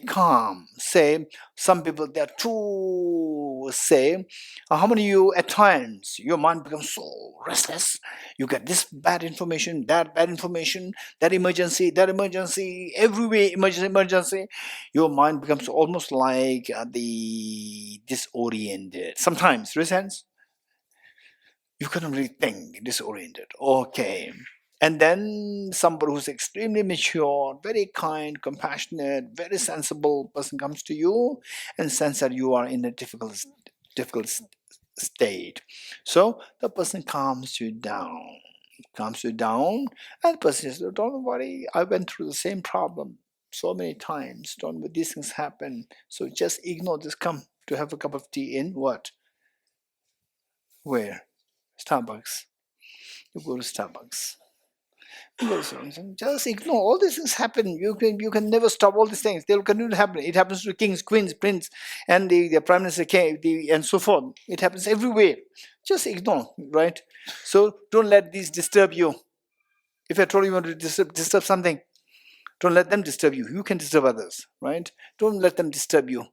calm? Say, some people, they're too, say, how many of you, at times, your mind becomes so restless, you get this bad information, that bad information, that emergency, everywhere emergency, your mind becomes almost like the disoriented. Sometimes, raise hands. You couldn't really think, disoriented. Okay. And then somebody who's extremely mature, very kind, compassionate, very sensible person comes to you and sense that you are in a difficult state. So the person calms you down, and the person says, don't worry, I went through the same problem so many times. Don't worry, these things happen. So just ignore this. Come to have a cup of tea in what? Where? Starbucks. You go to Starbucks. Just ignore. All these things happen. You can never stop all these things. They will continue to happen. It happens to kings, queens, prince, and the prime minister, and so forth. It happens everywhere. Just ignore, right? So don't let these disturb you. If I told you want to disturb something, don't let them disturb you. You can disturb others, right? Don't let them disturb you.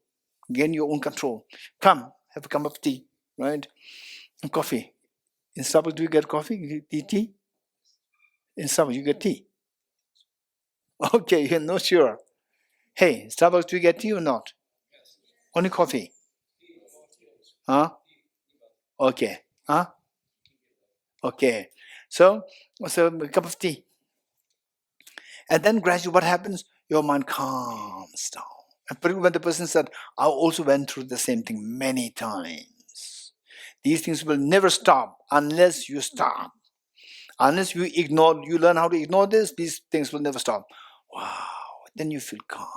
Gain your own control. Come, have a cup of tea, right? And coffee. In Starbucks, do you get coffee? Tea? In Starbucks, you get tea. Okay, you're not sure. Hey, Starbucks, do you get tea or not? Only coffee. Huh? Okay. Huh? Okay. So a cup of tea. And then gradually what happens? Your mind calms down. And particularly when the person said, I also went through the same thing many times. These things will never stop unless you stop. Unless you learn how to ignore this, these things will never stop. Wow. Then you feel calm.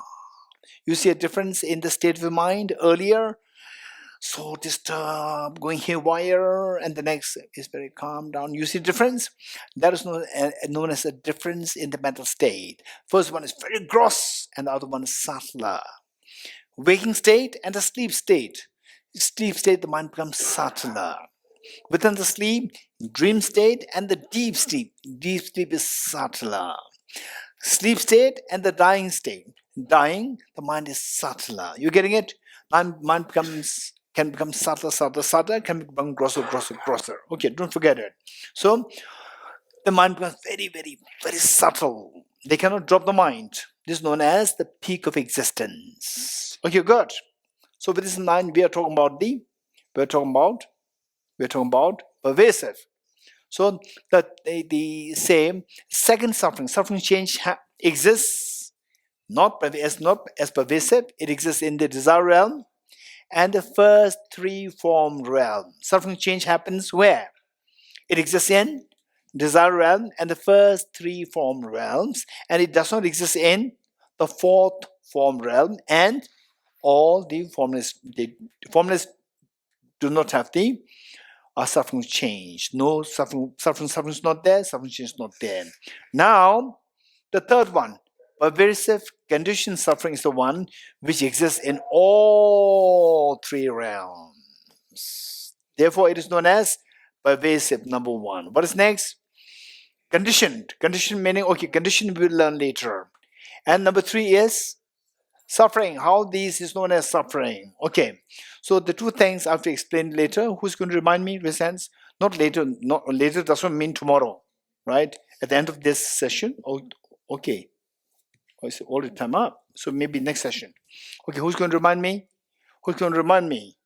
You see a difference in the state of the mind earlier? So disturbed, going haywire, and the next is very calm down. You see the difference? That is known as a difference in the mental state. First one is very gross, and the other one is subtler. Waking state and the sleep state. Sleep state, the mind becomes subtler. Within the sleep, dream state and the deep sleep. Deep sleep is subtler. Sleep state and the dying state. Dying, the mind is subtler. You getting it? Mind can become subtler, can become grosser. Okay, don't forget it. So the mind becomes very subtle. They cannot drop the mind. This is known as the peak of existence. Okay, good. So with this in mind, we are talking about pervasive. So that the same second suffering change exists not as pervasive. It exists in the desire realm and the first three form realm. Suffering change happens where? It exists in desire realm and the first three form realms, and it does not exist in the fourth form realm, and all the formless do not have the suffering change. No suffering is not there, suffering change is not there. Now, the third one, pervasive conditioned suffering, is the one which exists in all three realms. Therefore, it is known as pervasive, number one. What is next? Conditioned. Conditioned meaning, okay, conditioned we will learn later. And number three is suffering. How this is known as suffering. Okay, so the two things I have to explain later. Who's going to remind me? Raise hands. Not later. Not later doesn't mean tomorrow, right? At the end of this session. Oh, okay. Oh, it's all the time up. So maybe next session. Okay, who's going to remind me? Who's going to remind me?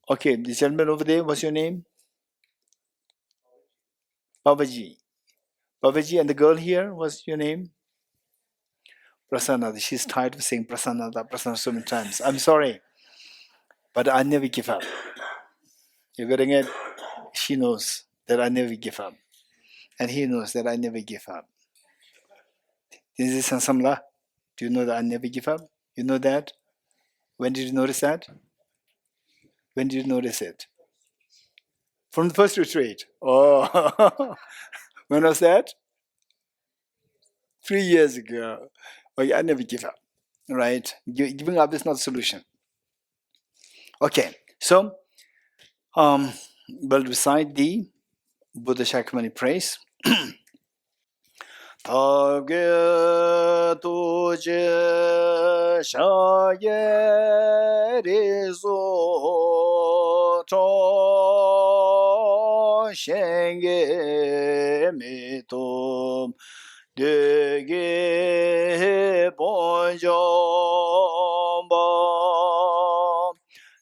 Okay, the gentleman over there. What's your name? Babaji. Babaji, and the girl here. What's your name? Prasanna. She's tired of saying Prasanna so many times. I'm sorry. But I never give up. You're getting it? She knows that I never give up. And he knows that I never give up. This is Samla. Do you know that I never give up? You know that? When did you notice that? When did you notice it? From the first retreat. Oh, when was that? 3 years ago. Oh, yeah, I never give up. Right? Giving up is not a solution. Okay, so we'll recite the Buddha Shakyamuni praise. Tagye tuje shaye rizo to shenge mitom dege bonjomba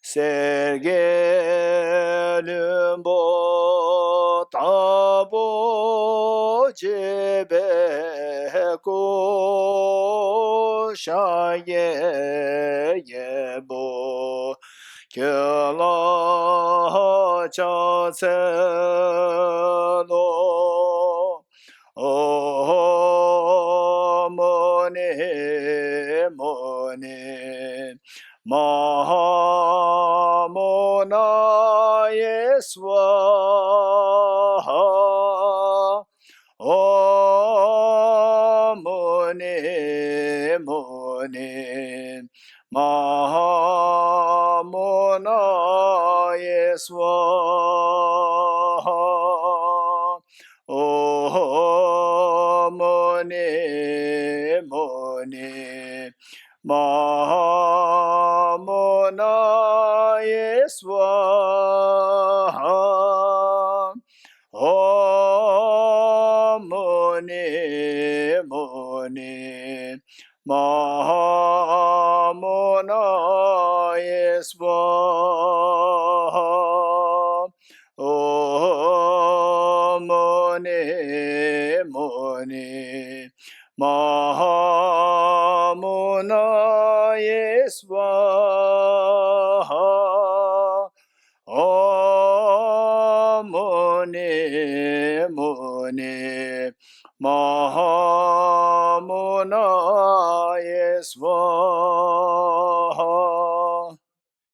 serge lumbo tabo jebe ko shaye yebo kyala cha se lo mone mone Mahamona Yeswaha Om Mone Mone Mahamona Yeswaha Om Mone Mone Mahamona Yeswaha Om Mone Mone Mahamona Yeswaha Om Mone Mone Mahamona Yeswaha Om Mone Mone Mahamona Yeswaha